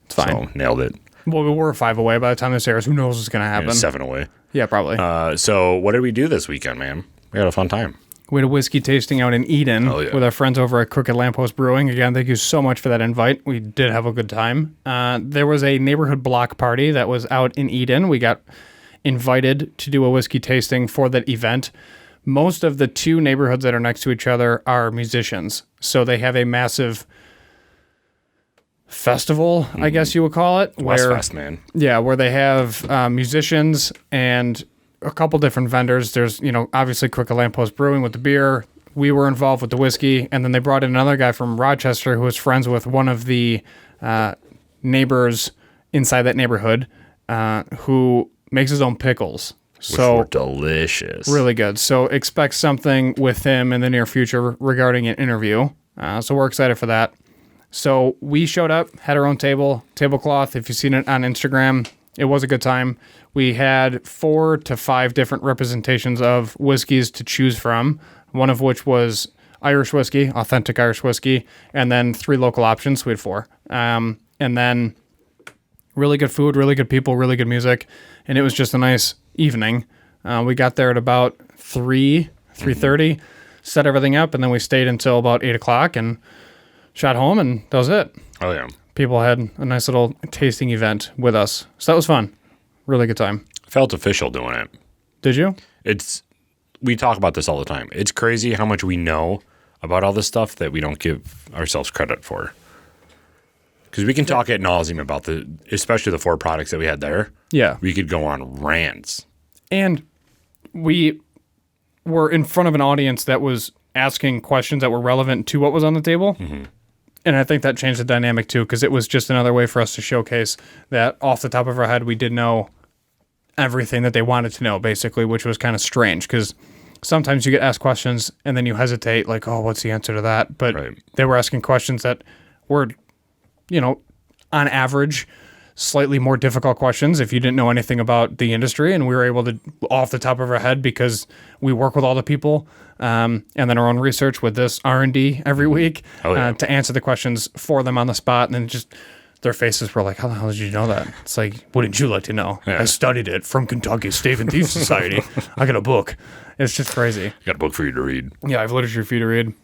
Speaker 2: It's fine.
Speaker 1: So nailed it.
Speaker 2: Well, we were 5 away by the time this airs. Who knows what's going to happen?
Speaker 1: 7 away.
Speaker 2: Yeah, probably.
Speaker 1: So what did we do this weekend, man? We had a fun time.
Speaker 2: We had a whiskey tasting out in Eden
Speaker 1: yeah.
Speaker 2: with our friends over at Crooked Lamppost Brewing. Again, thank you so much for that invite. We did have a good time. There was a neighborhood block party that was out in Eden. We got invited to do a whiskey tasting for that event. Most of the 2 neighborhoods that are next to each other are musicians. So they have a massive festival, I guess you would call it.
Speaker 1: Westfest, man.
Speaker 2: Yeah, where they have musicians and a couple different vendors. There's, obviously Crooked Lamppost Brewing with the beer. We were involved with the whiskey. And then they brought in another guy from Rochester who was friends with one of the neighbors inside that neighborhood who makes his own pickles.
Speaker 1: Which were delicious.
Speaker 2: Really good. So expect something with him in the near future regarding an interview. So we're excited for that. So we showed up, had our own tablecloth. If you've seen it on Instagram, it was a good time. We had 4 to 5 different representations of whiskeys to choose from, one of which was Irish whiskey, authentic Irish whiskey, and then 3 local options. We had 4. And then really good food, really good people, really good music, and it was just a nice evening. We got there at about 3:30, set everything up, and then we stayed until about 8 o'clock and shot home, and that was it.
Speaker 1: Oh, yeah.
Speaker 2: People had a nice little tasting event with us, so that was fun. Really good time.
Speaker 1: Felt official doing it.
Speaker 2: Did you?
Speaker 1: We talk about this all the time. It's crazy how much we know about all this stuff that we don't give ourselves credit for. Because we can talk ad nauseum about especially the 4 products that we had there.
Speaker 2: Yeah.
Speaker 1: We could go on rants.
Speaker 2: And we were in front of an audience that was asking questions that were relevant to what was on the table. Mm-hmm. And I think that changed the dynamic too, because it was just another way for us to showcase that off the top of our head, we did know everything that they wanted to know, basically, which was kind of strange because sometimes you get asked questions and then you hesitate, like, oh, what's the answer to that? But They were asking questions that were, on average, slightly more difficult questions if you didn't know anything about the industry. And we were able to, off the top of our head, because we work with all the people and then our own research with this R&D every week to answer the questions for them on the spot. And then just their faces were like, how the hell did you know that? It's like, wouldn't you like to know? Yeah. I studied it from Kentucky Stave and Thief Society. I got a book. It's just crazy.
Speaker 1: Got a book for you to read.
Speaker 2: Yeah, I have literature for you to read.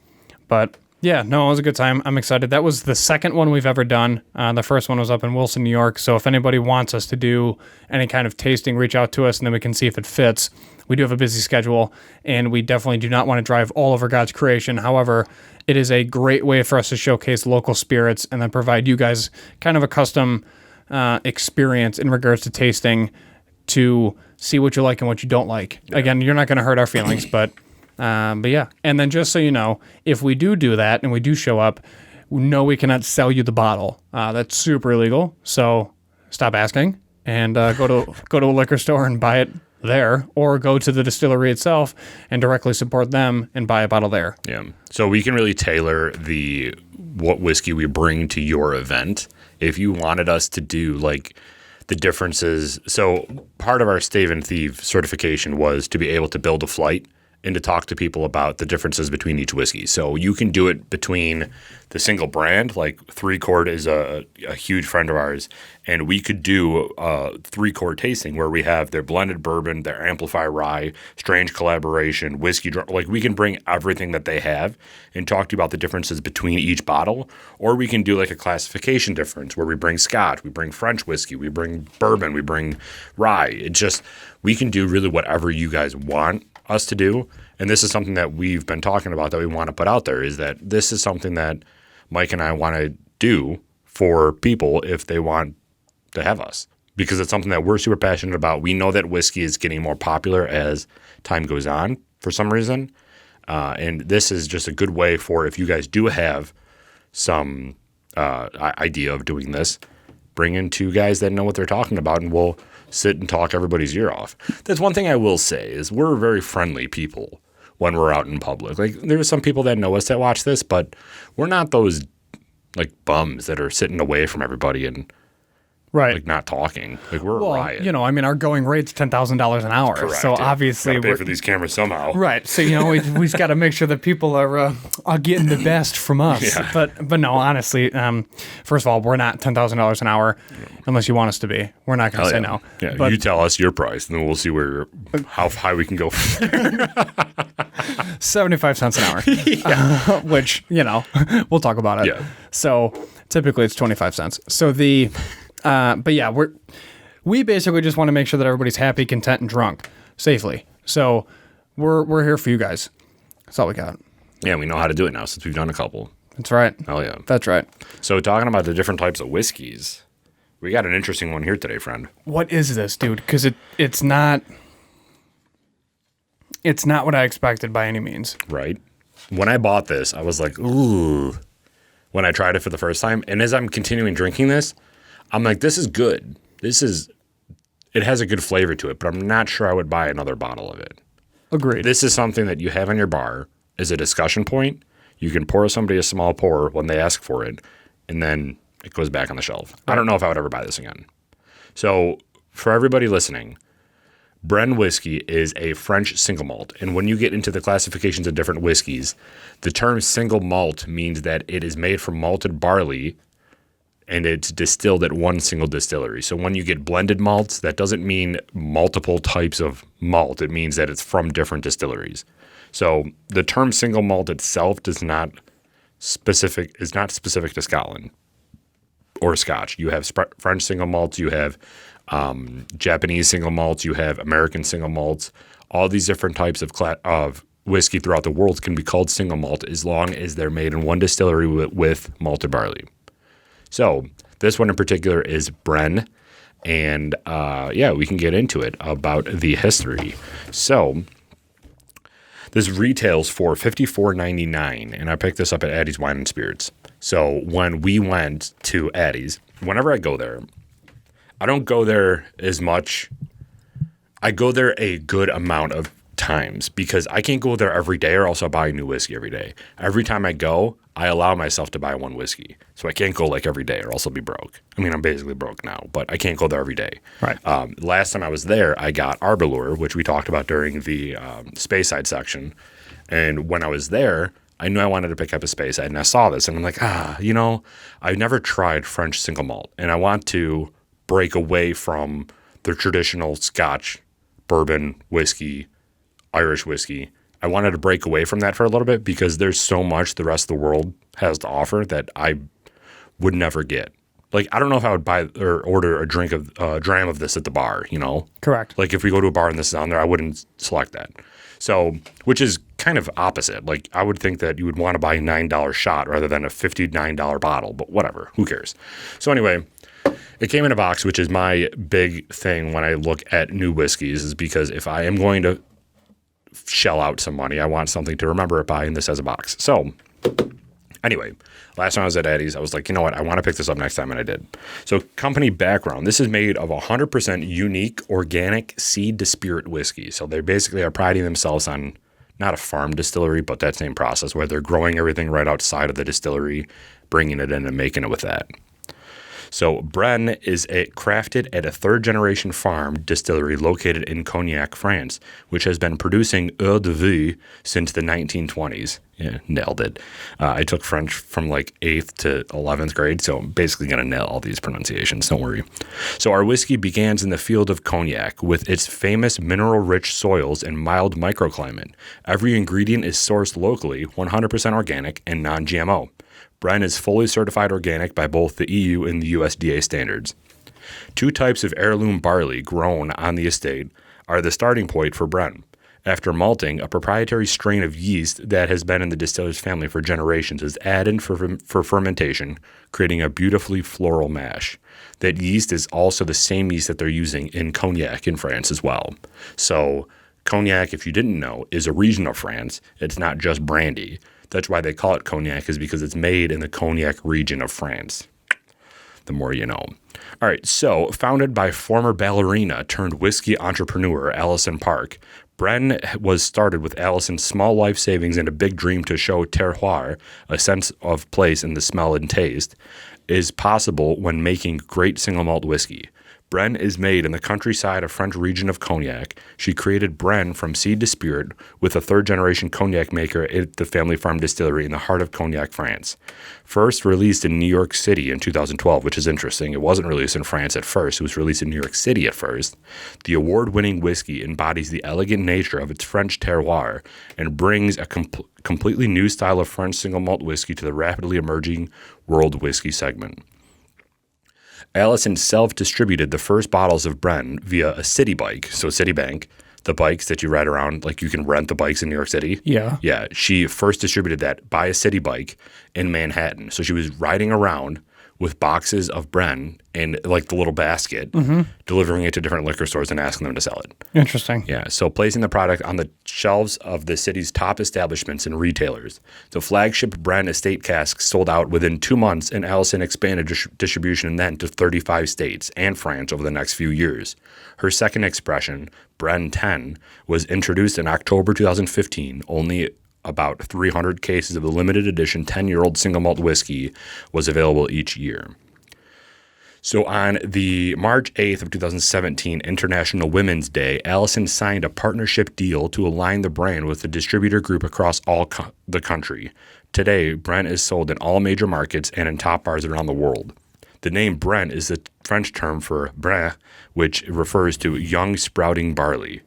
Speaker 2: But yeah, no, it was a good time. I'm excited. That was the second one we've ever done. The first one was up in Wilson, New York. So if anybody wants us to do any kind of tasting, reach out to us and then we can see if it fits. We do have a busy schedule and we definitely do not want to drive all over God's creation. However, it is a great way for us to showcase local spirits and then provide you guys kind of a custom experience in regards to tasting to see what you like and what you don't like. Yeah. Again, you're not going to hurt our feelings, but yeah. And then just so you know, if we do that and we do show up, no, we cannot sell you the bottle. That's super illegal. So stop asking and go to a liquor store and buy it there, or go to the distillery itself and directly support them and buy a bottle there.
Speaker 1: Yeah. So we can really tailor what whiskey we bring to your event. If you wanted us to do like the differences. So part of our Stave and Thief certification was to be able to build a flight and to talk to people about the differences between each whiskey. So you can do it between the single brand, like 3-Chord is a huge friend of ours, and we could do a 3-Chord tasting where we have their blended bourbon, their Amplify Rye, Strange Collaboration, whiskey, like we can bring everything that they have and talk to you about the differences between each bottle. Or we can do like a classification difference where we bring Scotch, we bring French whiskey, we bring bourbon, we bring rye. We can do really whatever you guys want us to do. And this is something that we've been talking about that we want to put out there, is that this is something that Mike and I want to do for people if they want to have us, because it's something that we're super passionate about. We know that whiskey is getting more popular as time goes on for some reason. And this is just a good way for, if you guys do have some idea of doing this, bring in 2 guys that know what they're talking about and we'll sit and talk everybody's ear off. That's one thing I will say is we're very friendly people when we're out in public. Like there's some people that know us that watch this, but we're not those like bums that are sitting away from everybody and like not talking. Like we're a riot.
Speaker 2: Our going rate's $10,000 an hour.
Speaker 1: Correct,
Speaker 2: so obviously
Speaker 1: we're pay for these cameras somehow.
Speaker 2: Right. So we've got to make sure that people are getting the best from us. Yeah. But no, honestly, first of all, we're not $10,000 an hour unless you want us to be. We're not going to say no.
Speaker 1: Yeah. But you tell us your price, and then we'll see how high we can go from there.
Speaker 2: 75 cents an hour, which we'll talk about it. Yeah. So typically it's 25 cents. So but yeah, we basically just want to make sure that everybody's happy, content, and drunk safely. So we're here for you guys. That's all we got.
Speaker 1: Yeah, we know how to do it now since we've done a couple.
Speaker 2: That's right.
Speaker 1: Oh yeah,
Speaker 2: that's right.
Speaker 1: So talking about the different types of whiskeys, we got an interesting one here today, friend.
Speaker 2: What is this, dude? Because it's not what I expected by any means.
Speaker 1: Right. When I bought this, I was like, ooh. When I tried it for the first time, and as I'm continuing drinking this, I'm like, this is good. It has a good flavor to it, but I'm not sure I would buy another bottle of it.
Speaker 2: Agreed.
Speaker 1: This is something that you have in your bar as a discussion point. You can pour somebody a small pour when they ask for it, and then it goes back on the shelf. I don't know if I would ever buy this again. So for everybody listening, Bren whiskey is a French single malt. And when you get into the classifications of different whiskeys, the term single malt means that it is made from malted barley and it's distilled at one single distillery. So when you get blended malts, that doesn't mean multiple types of malt. It means that it's from different distilleries. So the term single malt itself is not specific to Scotland or Scotch. You have French single malts, you have Japanese single malts, you have American single malts. All these different types of whiskey throughout the world can be called single malt as long as they're made in one distillery with malted barley. So this one in particular is Bren, and we can get into it about the history. So this retails for $54.99, and I picked this up at Addie's Wine and Spirits. So when we went to Addie's, whenever I go there, I don't go there as much. I go there a good amount of times because I can't go there every day or else I'll buy a new whiskey every day. Every time I go, I allow myself to buy one whiskey. So I can't go like every day or else I'll be broke. I mean, I'm basically broke now, but I can't go there every day.
Speaker 2: Right.
Speaker 1: Last time I was there, I got Arbalure, which we talked about during the Speyside section. And when I was there, I knew I wanted to pick up a Speyside, and I saw this, and I'm like, I've never tried French single malt, and I want to break away from the traditional Scotch, bourbon, whiskey, Irish whiskey. I wanted to break away from that for a little bit because there's so much the rest of the world has to offer that I would never get. Like, I don't know if I would buy or order a dram of this at the bar,
Speaker 2: Correct.
Speaker 1: Like, if we go to a bar and this is on there, I wouldn't select that. So, which is kind of opposite. Like, I would think that you would want to buy a $9 shot rather than a $59 bottle, but whatever, who cares? So anyway, it came in a box, which is my big thing when I look at new whiskeys, is because if I am going to shell out some money, I want something to remember it by, and this has a box. So anyway, last time I was at Addie's, I was like, you know what, I want to pick this up next time, and I did. So company background, this is made of 100% unique organic seed to spirit whiskey. So they basically are priding themselves on not a farm distillery, but that same process where they're growing everything right outside of the distillery, bringing it in and making it with that. So Bren is crafted at a third-generation farm distillery located in Cognac, France, which has been producing eau de vie since the 1920s. Yeah, nailed it. I took French from like 8th to 11th grade, so I'm basically going to nail all these pronunciations. Don't worry. So our whiskey begins in the field of Cognac with its famous mineral-rich soils and mild microclimate. Every ingredient is sourced locally, 100% organic, and non-GMO. Bren is fully certified organic by both the EU and the USDA standards. Two types of heirloom barley grown on the estate are the starting point for Bren. After malting, a proprietary strain of yeast that has been in the distiller's family for generations is added for fermentation, creating a beautifully floral mash. That yeast is also the same yeast that they're using in Cognac in France as well. So Cognac, if you didn't know, is a region of France. It's not just brandy. That's why they call it Cognac, is because it's made in the Cognac region of France. The more you know. All right, so founded by former ballerina turned whiskey entrepreneur Alison Park, Bren was started with Alison's small life savings and a big dream to show terroir, a sense of place in the smell and taste, is possible when making great single malt whiskey. Bren is made in the countryside of French region of Cognac. She created Bren from seed to spirit with a third-generation cognac maker at the family farm distillery in the heart of Cognac, France. First released in New York City in 2012, which is interesting. It wasn't released in France at first. It was released in New York City at first. The award-winning whiskey embodies the elegant nature of its French terroir and brings a completely new style of French single malt whiskey to the rapidly emerging world whiskey segment. Alison self-distributed the first bottles of Bren via a city bike, so Citibank, the bikes that you ride around, like you can rent the bikes in New York City.
Speaker 2: Yeah.
Speaker 1: Yeah, she first distributed that by a city bike in Manhattan. So she was riding around with boxes of Bren in like the little basket, delivering it to different liquor stores and asking them to sell it.
Speaker 2: Interesting.
Speaker 1: Yeah, so placing the product on the shelves of the city's top establishments and retailers. The flagship Bren estate cask sold out within 2 months, and Alison expanded distribution then to 35 states and France over the next few years. Her second expression, Bren 10, was introduced in October 2015, only about 300 cases of the limited edition 10-year-old single malt whiskey was available each year. So on the March 8th of 2017, International Women's Day, Allison signed a partnership deal to align the brand with the distributor group across all the country. Today, Brent is sold in all major markets and in top bars around the world. The name Brent is the French term for brin, which refers to young sprouting barley.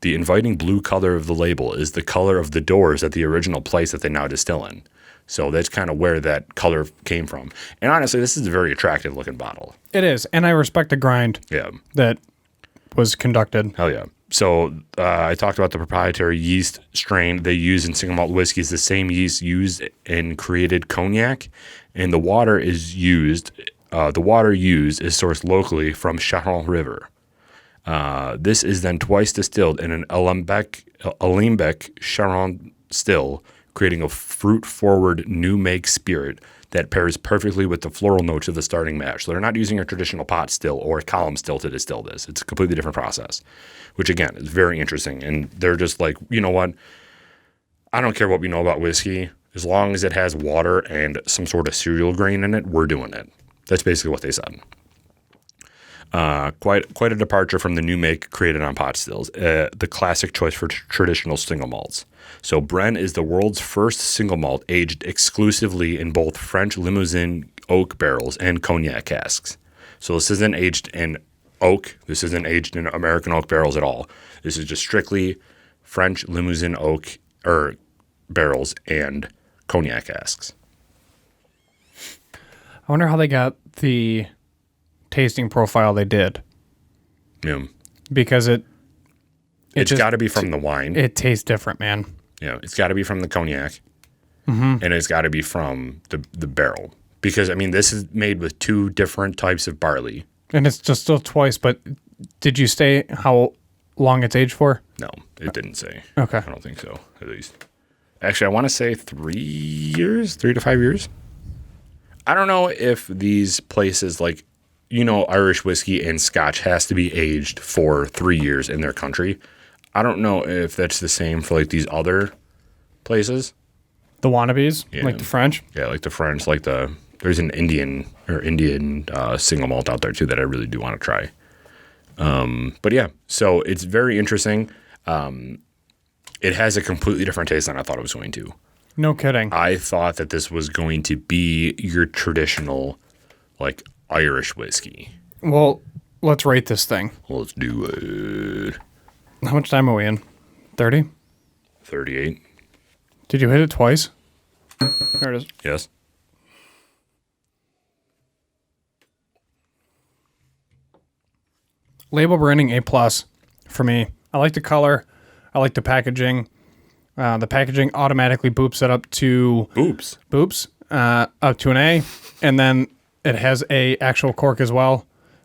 Speaker 1: The inviting blue color of the label is the color of the doors at the original place that they now distill in. So that's kind of where that color came from. And honestly, this is a very attractive looking bottle.
Speaker 2: It is. And I respect the grind that was conducted.
Speaker 1: Hell yeah. So I talked about the proprietary yeast strain they use in single malt whiskey is the same yeast used in created cognac. And the water used is sourced locally from Charente River. This is then twice distilled in an Alembic Charente still, creating a fruit-forward new make spirit that pairs perfectly with the floral notes of the starting mash. So they're not using a traditional pot still or column still to distill this. It's a completely different process, which again is very interesting. And they're just like, you know what? I don't care what we know about whiskey. As long as it has water and some sort of cereal grain in it, we're doing it. That's basically what they said. Quite a departure from the new make created on pot stills, the classic choice for traditional single malts. So Brent is the world's first single malt aged exclusively in both French Limousin oak barrels and cognac casks. So this isn't aged in oak. This isn't aged in American oak barrels at all. This is just strictly French Limousin oak barrels and cognac casks.
Speaker 2: I wonder how they got the tasting profile they did.
Speaker 1: Yeah.
Speaker 2: Because
Speaker 1: it's got to be from the wine.
Speaker 2: It tastes different, man.
Speaker 1: Yeah, it's got to be from the cognac, and it's got to be from the barrel. Because, I mean, this is made with two different types of barley.
Speaker 2: And it's just still twice, but did you say how long it's aged for?
Speaker 1: No, it didn't say.
Speaker 2: Okay.
Speaker 1: I don't think so, at least. Actually, I want to say 3 years, 3 to 5 years. I don't know if these places, like, you know, Irish whiskey and Scotch has to be aged for 3 years in their country. I don't know if that's the same for like these other places.
Speaker 2: The wannabes,
Speaker 1: Yeah.
Speaker 2: like the French.
Speaker 1: Yeah, like the French, like there's an Indian single malt out there too that I really do want to try. But yeah, so it's very interesting. It has a completely different taste than I thought it was going to.
Speaker 2: No kidding.
Speaker 1: I thought that this was going to be your traditional, like, Irish whiskey.
Speaker 2: Well, let's rate this thing.
Speaker 1: Let's do it.
Speaker 2: How much time are we in? 30?
Speaker 1: 38.
Speaker 2: Did you hit it twice? There it is.
Speaker 1: Yes.
Speaker 2: Label branding A+ for me. I like the color. I like the packaging. The packaging automatically boops it up to up to an A, and then it has a actual cork as well.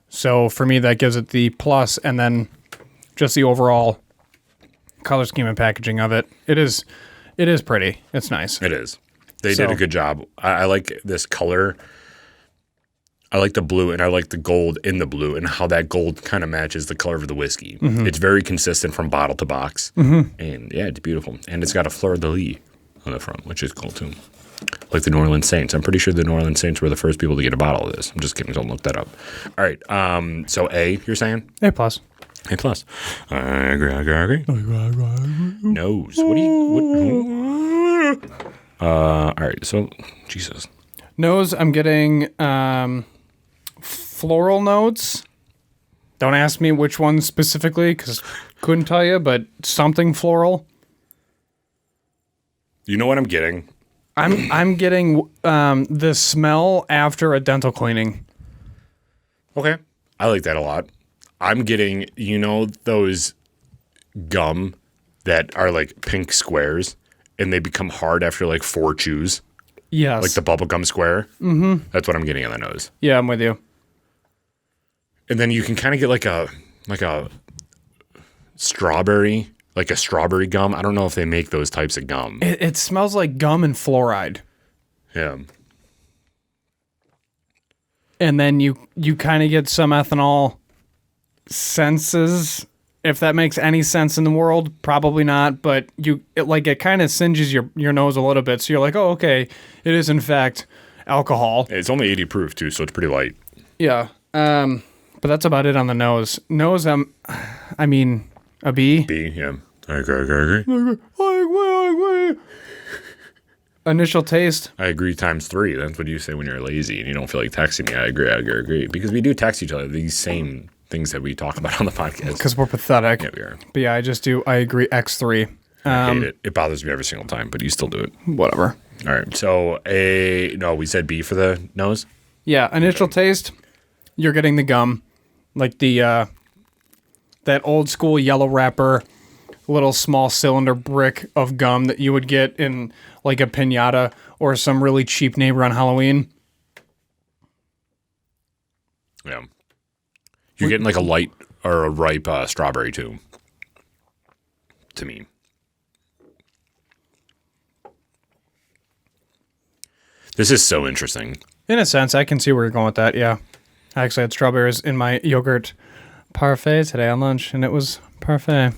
Speaker 2: So for me, that gives it the plus, and then just the overall color scheme and packaging of it. It is pretty. It's nice.
Speaker 1: It is. They did a good job. I like this color. I like the blue, and I like the gold in the blue, and how that gold kind of matches the color of the whiskey. Mm-hmm. It's very consistent from bottle to box. Mm-hmm. And yeah, it's beautiful. And it's got a fleur-de-lis on the front, which is cool too. Like the New Orleans Saints. I'm pretty sure the New Orleans Saints were the first people to get a bottle of this. I'm just kidding. Don't look that up. All right. So A, you're saying?
Speaker 2: A+.
Speaker 1: A+. I agree. Nose. What do you... all right. So, Jesus.
Speaker 2: Nose, I'm getting floral notes. Don't ask me which one specifically, because couldn't tell you, but something floral.
Speaker 1: You know what I'm getting?
Speaker 2: I'm getting the smell after a dental cleaning.
Speaker 1: Okay. I like that a lot. I'm getting, you know, those gum that are like pink squares and they become hard after like 4 chews?
Speaker 2: Yes.
Speaker 1: Like the bubblegum square? Mm-hmm. That's what I'm getting on the nose.
Speaker 2: Yeah, I'm with you.
Speaker 1: And then you can kind of get like a strawberry, like a strawberry gum. I don't know if they make those types of gum.
Speaker 2: It smells like gum and fluoride.
Speaker 1: Yeah.
Speaker 2: And then you kind of get some ethanol senses If that makes any sense in the world, probably not. But it kind of singes your nose a little bit. So you're like, oh, okay, it is in fact alcohol.
Speaker 1: It's only 80 proof too, so it's pretty light.
Speaker 2: Yeah. But that's about it on the nose. Nose, I mean, a B.
Speaker 1: B, yeah. I agree.
Speaker 2: Initial taste.
Speaker 1: I agree times 3. That's what you say when you're lazy and you don't feel like texting me. I agree. Because we do text each other these same things that we talk about on the podcast.
Speaker 2: Because we're pathetic.
Speaker 1: Yeah, we are.
Speaker 2: But yeah, I agree X3.
Speaker 1: I hate it. It bothers me every single time, but you still do it.
Speaker 2: Whatever.
Speaker 1: All right. So we said B for the nose.
Speaker 2: Yeah, initial taste. You're getting the gum, like that old school yellow wrapper, little small cylinder brick of gum that you would get in like a piñata or some really cheap neighbor on Halloween.
Speaker 1: Yeah. You're getting like a light or a ripe strawberry too. To me. This is so interesting.
Speaker 2: In a sense, I can see where you're going with that, yeah. I actually had strawberries in my yogurt parfait today on lunch, and it was parfait.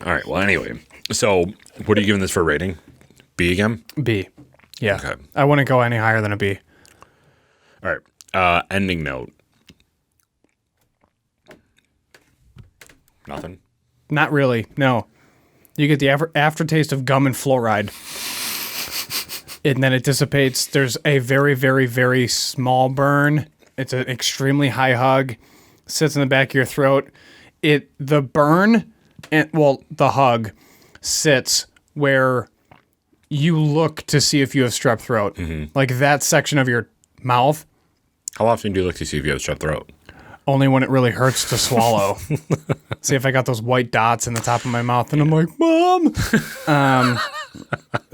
Speaker 1: All right. Well, anyway. So, what are you giving this for a rating? B again?
Speaker 2: B. Yeah.
Speaker 1: Okay.
Speaker 2: I wouldn't go any higher than a B.
Speaker 1: All right. Ending note. Nothing?
Speaker 2: Not really, no. You get the aftertaste of gum and fluoride. And then it dissipates. There's a very, very, very small burn. It's an extremely high hug. Sits in the back of your throat. The burn, the hug sits where you look to see if you have strep throat. Mm-hmm. Like that section of your mouth.
Speaker 1: How often do you look to see if you have strep throat?
Speaker 2: Only when it really hurts to swallow. See if I got those white dots in the top of my mouth, and I'm like, Mom!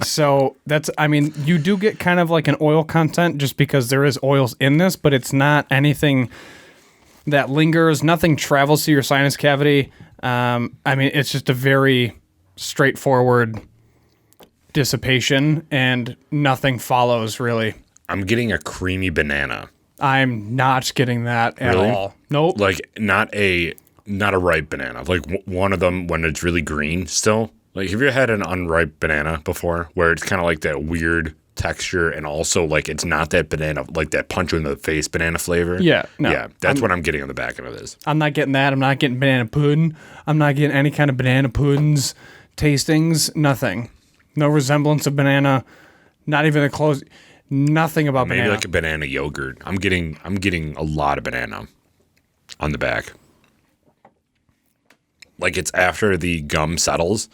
Speaker 2: So you do get kind of like an oil content just because there is oils in this, but it's not anything that lingers. Nothing travels to your sinus cavity. It's just a very straightforward dissipation, and nothing follows, really.
Speaker 1: I'm getting a creamy banana.
Speaker 2: I'm not getting that at all. Nope.
Speaker 1: Like not a ripe banana. Like one of them when it's really green still. Like have you ever had an unripe banana before where it's kind of like that weird texture and also like it's not that banana, like that punch you in the face banana flavor?
Speaker 2: Yeah. No.
Speaker 1: Yeah. That's what I'm getting on the back end of this.
Speaker 2: I'm not getting that. I'm not getting banana pudding. I'm not getting any kind of banana puddings, tastings, nothing. No resemblance of banana. Not even a close. Nothing about
Speaker 1: Maybe
Speaker 2: banana.
Speaker 1: like a banana yogurt. I'm getting a lot of banana on the back. Like it's after the gum settles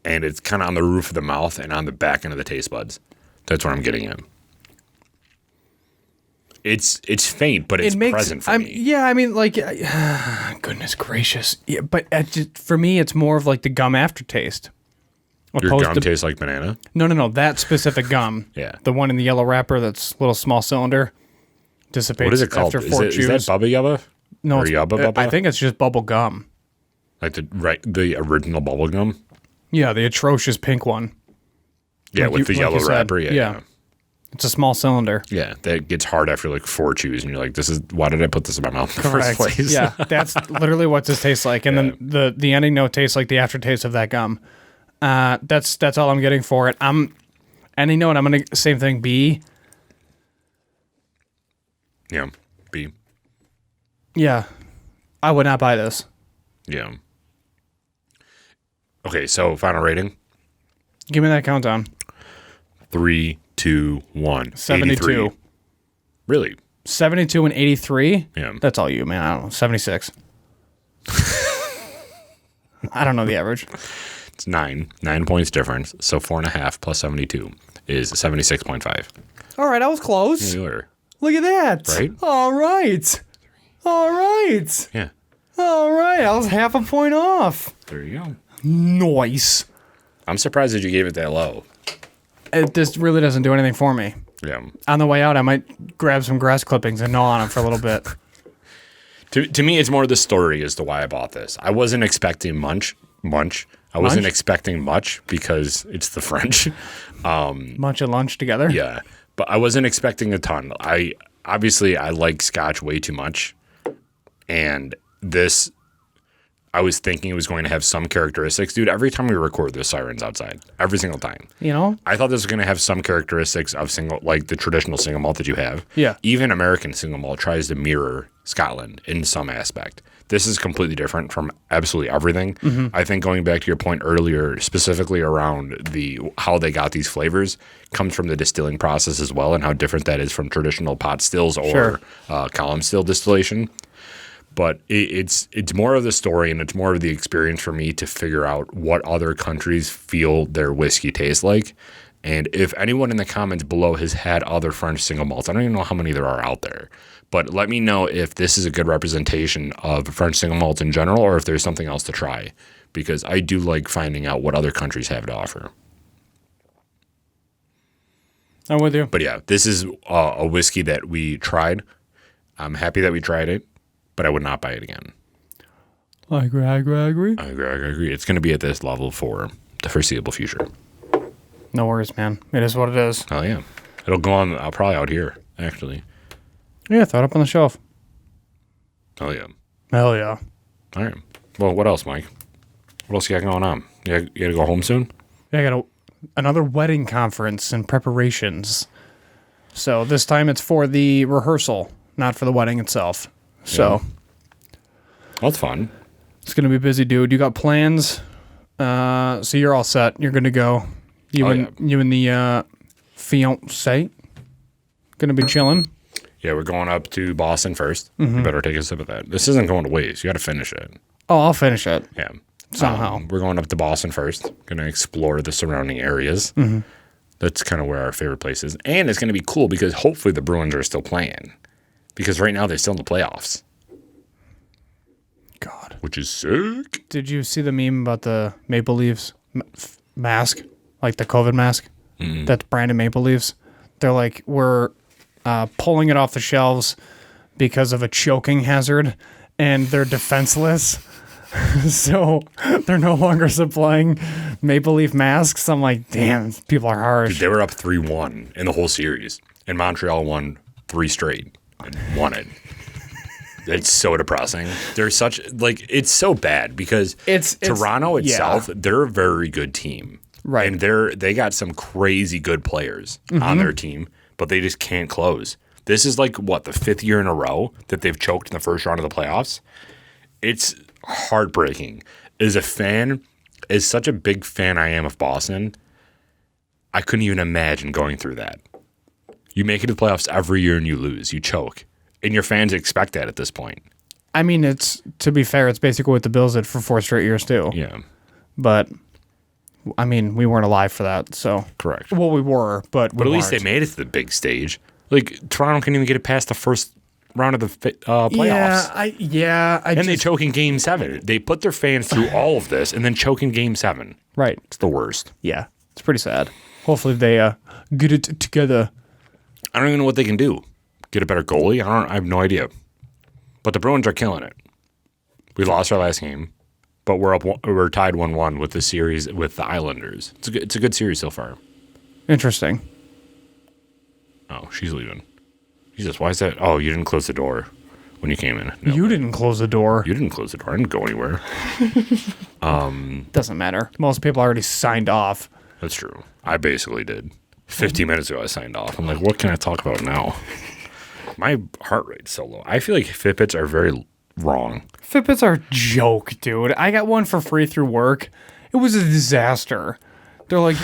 Speaker 1: and it's kind of on the roof of the mouth and on the back end of the taste buds. That's what I'm getting at. It's faint, but it's present for me.
Speaker 2: Yeah, goodness gracious. Yeah, but for me, it's more of like the gum aftertaste.
Speaker 1: Your gum tastes like banana?
Speaker 2: No. That specific gum.
Speaker 1: Yeah.
Speaker 2: The one in the yellow wrapper that's a little small cylinder. Dissipates
Speaker 1: what is it called?
Speaker 2: after 4 chews.
Speaker 1: Is that Bubba Yubba?
Speaker 2: No,
Speaker 1: or Yubba Bubba?
Speaker 2: I think it's just bubble gum.
Speaker 1: Like the original bubble gum?
Speaker 2: Yeah, the atrocious pink one.
Speaker 1: Yeah, with the yellow wrapper. Yeah.
Speaker 2: It's a small cylinder.
Speaker 1: Yeah, that gets hard after like 4 chews, and you're like, why did I put this in my mouth in the first place?
Speaker 2: Yeah, that's literally what this tastes like. And then the ending note tastes like the aftertaste of that gum. That's all I'm getting for it. Ending note, I'm gonna same thing. B.
Speaker 1: Yeah, B.
Speaker 2: Yeah, I would not buy this.
Speaker 1: Yeah. Okay, so final rating.
Speaker 2: Give me that countdown.
Speaker 1: 3, 2, 1.
Speaker 2: 72.
Speaker 1: 83. Really?
Speaker 2: 72 and 83?
Speaker 1: Yeah.
Speaker 2: That's all you, man. I don't know. 76. I don't know the average.
Speaker 1: It's 9 points difference. So 4.5 plus 72 is 76.5.
Speaker 2: All right, I was close.
Speaker 1: You were.
Speaker 2: Look at that.
Speaker 1: Right?
Speaker 2: All right.
Speaker 1: Yeah.
Speaker 2: All right. I was half a point off.
Speaker 1: There you go.
Speaker 2: Nice.
Speaker 1: I'm surprised that you gave it that low.
Speaker 2: This really doesn't do anything for me.
Speaker 1: Yeah.
Speaker 2: On the way out, I might grab some grass clippings and gnaw on them for a little bit.
Speaker 1: To me, it's more the story as to why I bought this. I wasn't expecting munch. I wasn't expecting much because it's the French.
Speaker 2: Munch and lunch together?
Speaker 1: Yeah. But I wasn't expecting a ton. I like Scotch way too much. And this, I was thinking it was going to have some characteristics. Dude, every time we record, there's sirens outside. Every single time.
Speaker 2: You know?
Speaker 1: I thought this was going to have some characteristics of like the traditional single malt that you have.
Speaker 2: Yeah.
Speaker 1: Even American single malt tries to mirror Scotland in some aspect. This is completely different from absolutely everything. I think going back to your point earlier, specifically around how they got these flavors, comes from the distilling process as well, and how different that is from traditional pot stills or column still distillation. But it's more of the story, and it's more of the experience for me to figure out what other countries feel their whiskey tastes like. And if anyone in the comments below has had other French single malts, I don't even know how many there are out there. But let me know if this is a good representation of French single malts in general, or if there's something else to try. Because I do like finding out what other countries have to offer.
Speaker 2: I'm with you.
Speaker 1: But yeah, this is a whiskey that we tried. I'm happy that we tried it, but I would not buy it again.
Speaker 2: I agree.
Speaker 1: I agree. It's going to be at this level for the foreseeable future.
Speaker 2: No worries, man. It is what it is.
Speaker 1: Oh, yeah. It'll go on probably out here, actually.
Speaker 2: Yeah, throw it up on the shelf.
Speaker 1: Oh, yeah.
Speaker 2: Hell yeah.
Speaker 1: All right. Well, what else, Mike? What else you got going on? You got to go home soon?
Speaker 2: Yeah, I got another wedding conference and preparations. So this time it's for the rehearsal, not for the wedding itself. So
Speaker 1: That's fun.
Speaker 2: it's going to be busy, dude. You got plans? So you're all set. You're good to go. You and the fiance going to be chilling.
Speaker 1: Yeah, we're going up to Boston first. You better take a sip of that. This isn't going to waste. You got to finish it.
Speaker 2: Oh, I'll finish it.
Speaker 1: Yeah.
Speaker 2: Somehow.
Speaker 1: We're going up to Boston first. Going to explore the surrounding areas. That's kind of where our favorite place is. And it's going to be cool because hopefully the Bruins are still playing. Because right now they're still in the playoffs.
Speaker 2: God.
Speaker 1: Which is sick.
Speaker 2: Did you see the meme about the Maple Leafs mask? Like the COVID mask? That's branded Maple Leafs. They're like, we're pulling it off the shelves because of a choking hazard, and they're defenseless. So they're no longer supplying Maple Leaf masks. I'm like, damn, people are harsh.
Speaker 1: Dude, they were up 3-1 in the whole series. And Montreal won 3 straight and won it. It's so depressing. They're such, like, it's so bad because
Speaker 2: It's
Speaker 1: Toronto itself,
Speaker 2: yeah.
Speaker 1: they're a very good team.
Speaker 2: Right.
Speaker 1: And they got some crazy good players on their team, but they just can't close. This is like, what, the 5th year in a row that they've choked in the first round of the playoffs? It's heartbreaking. As a fan, as such a big fan I am of Boston, I couldn't even imagine going through that. You make it to the playoffs every year and you lose. You choke. And your fans expect that at this point.
Speaker 2: I mean, it's, to be fair, it's basically what the Bills did for 4 straight years too.
Speaker 1: Yeah.
Speaker 2: But I mean, we weren't alive for that, so.
Speaker 1: Correct.
Speaker 2: Well, we were, but
Speaker 1: at least they made it to the big stage. Like, Toronto couldn't even get it past the first round of the playoffs.
Speaker 2: They
Speaker 1: choke in Game 7. They put their fans through all of this and then choke in Game 7.
Speaker 2: Right.
Speaker 1: It's the worst.
Speaker 2: Yeah. It's pretty sad. Hopefully they get it together.
Speaker 1: I don't even know what they can do. Get a better goalie? I have no idea. But the Bruins are killing it. We lost our last game, but we're tied 1-1 with the series with the Islanders. It's a good series so far.
Speaker 2: Interesting.
Speaker 1: Oh, she's leaving. Jesus, why is that? Oh, you didn't close the door when you came in. No.
Speaker 2: You didn't close the door.
Speaker 1: You didn't close the door. I didn't go anywhere.
Speaker 2: Doesn't matter. Most people already signed off.
Speaker 1: That's true. I basically did. 15 minutes ago, I signed off. I'm like, what can I talk about now? My heart rate's so low. I feel like Fitbits are very wrong.
Speaker 2: Fitbits are a joke, dude. I got one for free through work. It was a disaster. They're like,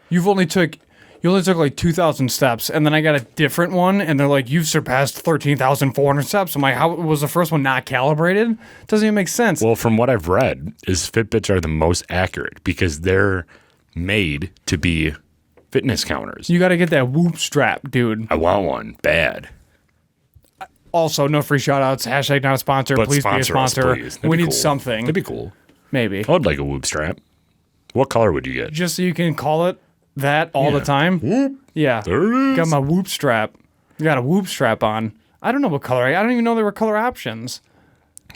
Speaker 2: you only took like 2,000 steps, and then I got a different one, and they're like, you've surpassed 13,400 steps. I'm like, how was the first one not calibrated? Doesn't even make sense.
Speaker 1: Well, from what I've read, is Fitbits are the most accurate because they're made to be fitness counters.
Speaker 2: You got to get that Whoop strap, dude.
Speaker 1: I want one bad.
Speaker 2: Also, no free shout-outs. # not a sponsor.
Speaker 1: But
Speaker 2: Please be a
Speaker 1: sponsor us,
Speaker 2: sponsor.
Speaker 1: please. That'd
Speaker 2: We
Speaker 1: be
Speaker 2: need
Speaker 1: cool.
Speaker 2: something.
Speaker 1: That'd be cool.
Speaker 2: Maybe.
Speaker 1: I would like a Whoop strap. What color would you get?
Speaker 2: Just so you can call it that all the time.
Speaker 1: Whoop.
Speaker 2: Yeah.
Speaker 1: There it is.
Speaker 2: Got my Whoop strap. Got a Whoop strap on. I don't know what color. I don't even know there were color options.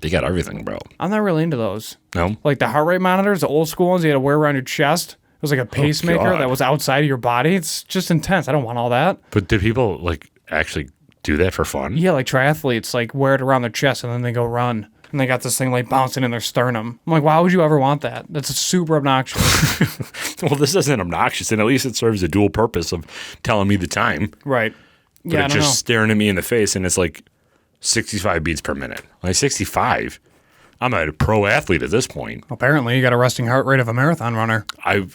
Speaker 1: They got everything, bro.
Speaker 2: I'm not really into those.
Speaker 1: No?
Speaker 2: Like the heart rate monitors, the old school ones you had to wear around your chest. It was like a pacemaker
Speaker 1: God.
Speaker 2: that was outside of your body. It's just intense. I don't want all that.
Speaker 1: But do people, actually do that for fun?
Speaker 2: Yeah, like triathletes, like wear it around their chest and then they go run. And they got this thing like bouncing in their sternum. I'm like, why would you ever want that? That's super obnoxious.
Speaker 1: Well, this isn't obnoxious, and at least it serves a dual purpose of telling me the time.
Speaker 2: Right.
Speaker 1: But
Speaker 2: Yeah, I
Speaker 1: it's
Speaker 2: don't
Speaker 1: just
Speaker 2: know.
Speaker 1: staring at me in the face, and it's like 65 beats per minute. Like 65? I'm a pro athlete at this point.
Speaker 2: Apparently, you got a resting heart rate of a marathon runner.
Speaker 1: I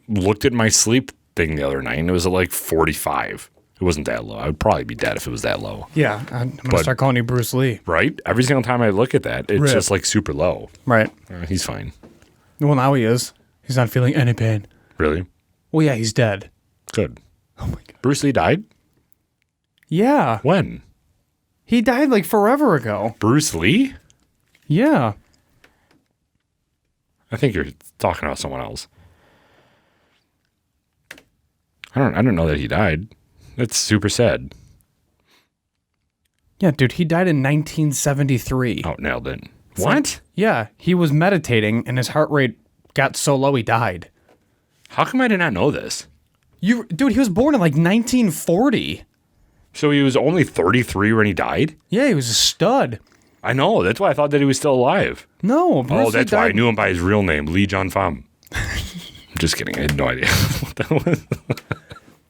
Speaker 1: looked at my sleep thing the other night, and it was at like 45. It wasn't that low. I would probably be dead if it was that low.
Speaker 2: Yeah, I'm going to start calling you Bruce Lee.
Speaker 1: Right? Every single time I look at that, it's
Speaker 2: Rip.
Speaker 1: just like super low.
Speaker 2: Right.
Speaker 1: He's fine.
Speaker 2: Well, now he is. He's not feeling any pain.
Speaker 1: Really?
Speaker 2: Well, yeah, he's dead.
Speaker 1: Good.
Speaker 2: Oh, my God.
Speaker 1: Bruce Lee died?
Speaker 2: Yeah.
Speaker 1: When?
Speaker 2: He died like forever ago.
Speaker 1: Bruce Lee?
Speaker 2: Yeah.
Speaker 1: I think you're talking about someone else. I don't know that he died. That's super sad.
Speaker 2: Yeah, dude, he died in 1973.
Speaker 1: Oh, nailed it. What?
Speaker 2: Yeah, he was meditating and his heart rate got so low he died.
Speaker 1: How come I did not know this?
Speaker 2: Dude, he was born in like 1940.
Speaker 1: So he was only 33 when he died?
Speaker 2: Yeah, he was a stud.
Speaker 1: I know. That's why I thought that he was still alive.
Speaker 2: No, Bruce
Speaker 1: Oh,
Speaker 2: Lee
Speaker 1: that's why I
Speaker 2: died-
Speaker 1: knew him by his real name, Lee John Pham. Just kidding. I had no idea what that was.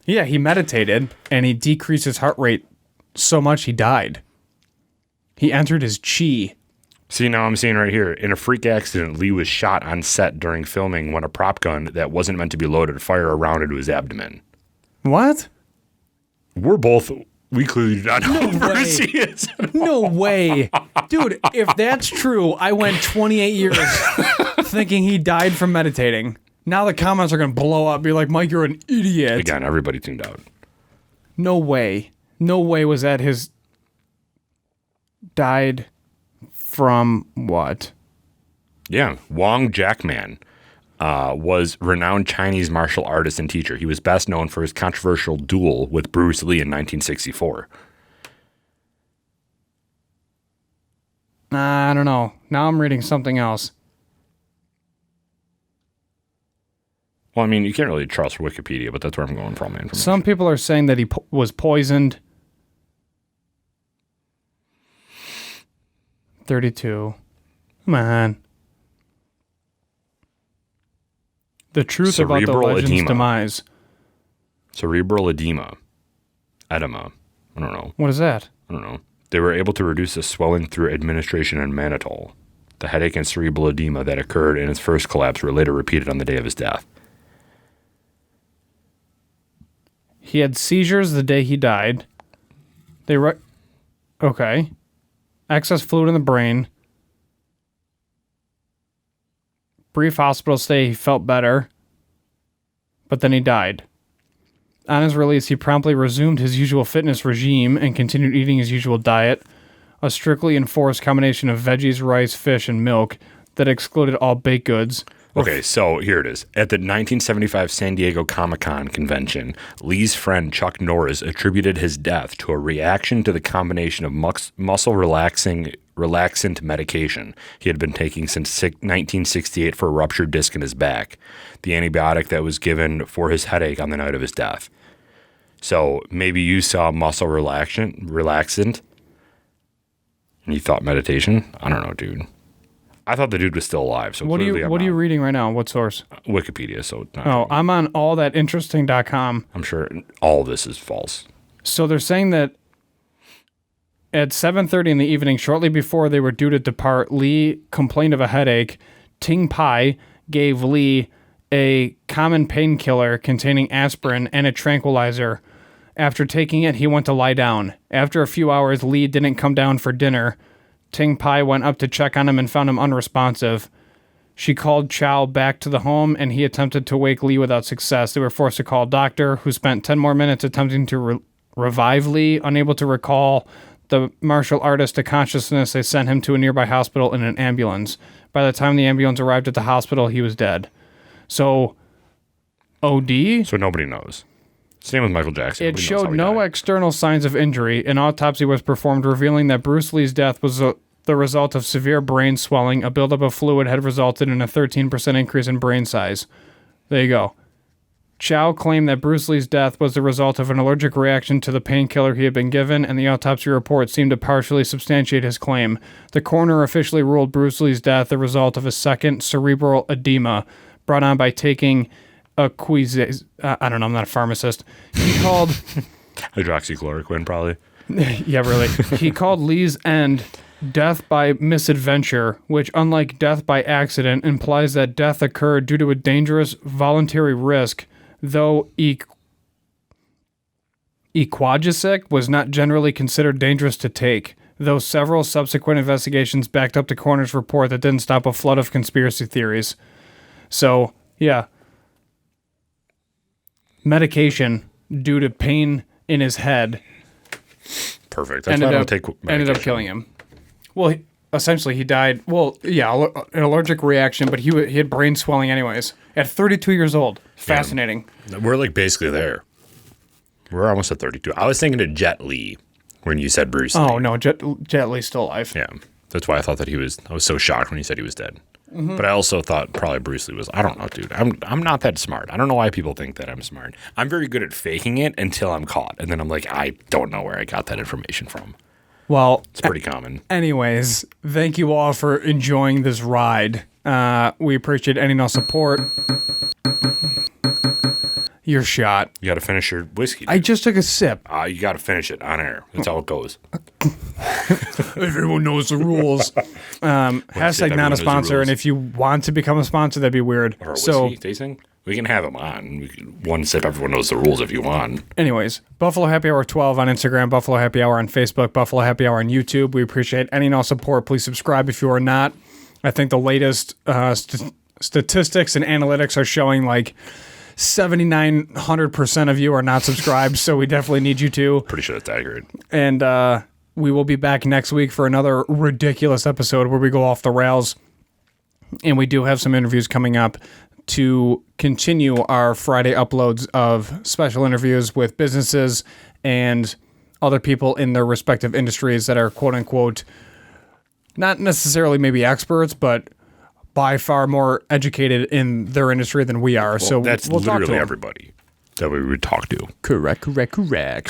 Speaker 2: Yeah, he meditated and he decreased his heart rate so much he died. He entered his chi.
Speaker 1: See, now I'm seeing right here. In a freak accident, Lee was shot on set during filming when a prop gun that wasn't meant to be loaded fired a round into his abdomen.
Speaker 2: What?
Speaker 1: We clearly do not know who Bruce Lee is.
Speaker 2: No way. Dude, if that's true, I went 28 years thinking he died from meditating. Now the comments are going to blow up. Be like, Mike, you're an idiot.
Speaker 1: Again, everybody tuned out.
Speaker 2: No way. No way was that his... Died from what?
Speaker 1: Yeah, Wang Jackman was renowned Chinese martial artist and teacher. He was best known for his controversial duel with Bruce Lee in 1964.
Speaker 2: I don't know. Now I'm reading something else.
Speaker 1: Well, I mean, you can't really trust Wikipedia, but that's where I'm going from my information.
Speaker 2: Some people are saying that he was poisoned. 32. Come on. The truth about the
Speaker 1: Cerebral
Speaker 2: legend's
Speaker 1: edema.
Speaker 2: demise.
Speaker 1: Cerebral edema. Edema. I don't know.
Speaker 2: What is that?
Speaker 1: I don't know. They were able to reduce the swelling through administration of mannitol. The headache and cerebral edema that occurred in his first collapse were later repeated on the day of his death.
Speaker 2: He had seizures the day he died. Okay. Excess fluid in the brain. Brief hospital stay, he felt better. But then he died. On his release, he promptly resumed his usual fitness regime and continued eating his usual diet, a strictly enforced combination of veggies, rice, fish, and milk that excluded all baked goods.
Speaker 1: Okay, so here it is. At the 1975 San Diego Comic-Con convention, Lee's friend Chuck Norris attributed his death to a reaction to the combination of muscle relaxant medication he had been taking since 1968 for a ruptured disc in his back, the antibiotic that was given for his headache on the night of his death. So maybe you saw muscle relaxant, and you thought meditation? I don't know, dude. I thought the dude was still alive. So
Speaker 2: What are you reading right now? What source?
Speaker 1: Wikipedia. So it's not
Speaker 2: Oh, I'm on allthatinteresting.com.
Speaker 1: I'm sure all this is false.
Speaker 2: So they're saying that at 7:30 in the evening, shortly before they were due to depart, Lee complained of a headache. Ting Pai gave Lee a common painkiller containing aspirin and a tranquilizer. After taking it, he went to lie down. After a few hours, Lee didn't come down for dinner. Ting Pai went up to check on him and found him unresponsive. She called Chow back to the home, and he attempted to wake Lee without success. They were forced to call a doctor, who spent 10 more minutes attempting to revive Lee. Unable to recall the martial artist to consciousness, they sent him to a nearby hospital in an ambulance. By the time the ambulance arrived at the hospital, he was dead. So, OD?
Speaker 1: So nobody knows. Same with Michael Jackson.
Speaker 2: It
Speaker 1: Nobody knows
Speaker 2: showed
Speaker 1: how he
Speaker 2: no
Speaker 1: died.
Speaker 2: external signs of injury. An autopsy was performed revealing that Bruce Lee's death was the result of severe brain swelling. A buildup of fluid had resulted in a 13% increase in brain size. There you go. Chow claimed that Bruce Lee's death was the result of an allergic reaction to the painkiller he had been given, and the autopsy report seemed to partially substantiate his claim. The coroner officially ruled Bruce Lee's death the result of a second cerebral edema brought on by taking I don't know, I'm not a pharmacist. He called...
Speaker 1: Hydroxychloroquine, probably.
Speaker 2: Yeah, really. He called Lee's end death by misadventure, which, unlike death by accident, implies that death occurred due to a dangerous voluntary risk, though Equagesic was not generally considered dangerous to take, though several subsequent investigations backed up the coroner's report that didn't stop a flood of conspiracy theories. So, yeah. Medication due to pain in his head
Speaker 1: Perfect. That's why I don't take medication.
Speaker 2: ended up killing him. Well, essentially, he died. Well, yeah, an allergic reaction, but he had brain swelling anyways. At 32 years old. Fascinating.
Speaker 1: Yeah. We're like basically there. We're almost at 32. I was thinking of Jet Li when you said Bruce Lee.
Speaker 2: Oh, no, Jet Li's still alive.
Speaker 1: Yeah. That's why I thought that I was so shocked when he said he was dead. Mm-hmm. But I also thought probably Bruce Lee was, I don't know, dude. I'm not that smart. I don't know why people think that I'm smart. I'm very good at faking it until I'm caught. And then I'm like, I don't know where I got that information from.
Speaker 2: Well,
Speaker 1: it's pretty common.
Speaker 2: Anyways, thank you all for enjoying this ride. We appreciate any and all support. Your shot.
Speaker 1: You got to finish your whiskey.
Speaker 2: I just took a sip.
Speaker 1: You got to finish it on air. That's how it goes.
Speaker 2: Everyone knows the rules. Hashtag not a sponsor. And if you want to become a sponsor, that'd be weird.
Speaker 1: Or a whiskey tasting? We can have them on. One sip, everyone knows the rules if you want.
Speaker 2: Anyways, Buffalo Happy Hour 12 on Instagram, Buffalo Happy Hour on Facebook, Buffalo Happy Hour on YouTube. We appreciate any and all support. Please subscribe if you are not. I think the latest statistics and analytics are showing like 7,900% of you are not subscribed, so we definitely need you to.
Speaker 1: Pretty sure that's accurate.
Speaker 2: And we will be back next week for another ridiculous episode where we go off the rails. And we do have some interviews coming up to continue our Friday uploads of special interviews with businesses and other people in their respective industries that are quote-unquote not necessarily maybe experts, but by far more educated in their industry than we are. Well, so
Speaker 1: that's
Speaker 2: we'll
Speaker 1: literally
Speaker 2: talk to
Speaker 1: everybody that we would talk to.
Speaker 2: Correct.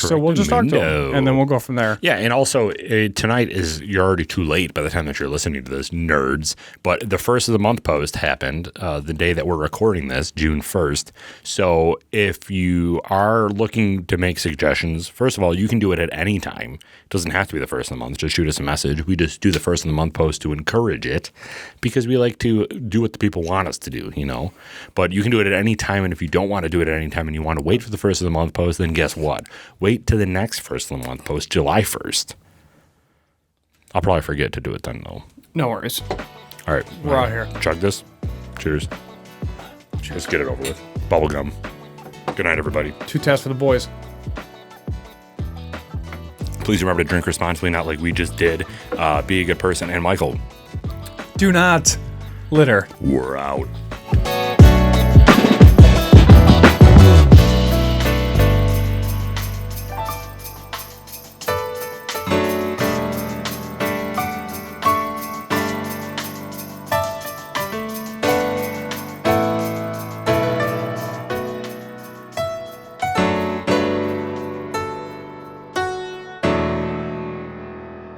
Speaker 2: So we'll just talk to them, and then we'll go from there.
Speaker 1: Yeah, and also tonight you're already too late by the time that you're listening to this, nerds. But the first of the month post happened the day that we're recording this, June 1st. So if you are looking to make suggestions, first of all, you can do it at any time. It doesn't have to be the first of the month. Just shoot us a message. We just do the first of the month post to encourage it because we like to do what the people want us to do, you know. But you can do it at any time, and if you don't want to do it at any time and you want to wait for the first of the month post, then guess what? Wait to the next first of the month post, July 1st. I'll probably forget to do it then, though.
Speaker 2: No worries.
Speaker 1: All right.
Speaker 2: We're out here.
Speaker 1: Chug this. Cheers. Let's get it over with. Bubble gum. Good night, everybody.
Speaker 2: 2 tests for the boys.
Speaker 1: Please remember to drink responsibly, not like we just did. Be a good person. And Michael.
Speaker 2: Do not litter.
Speaker 1: We're out.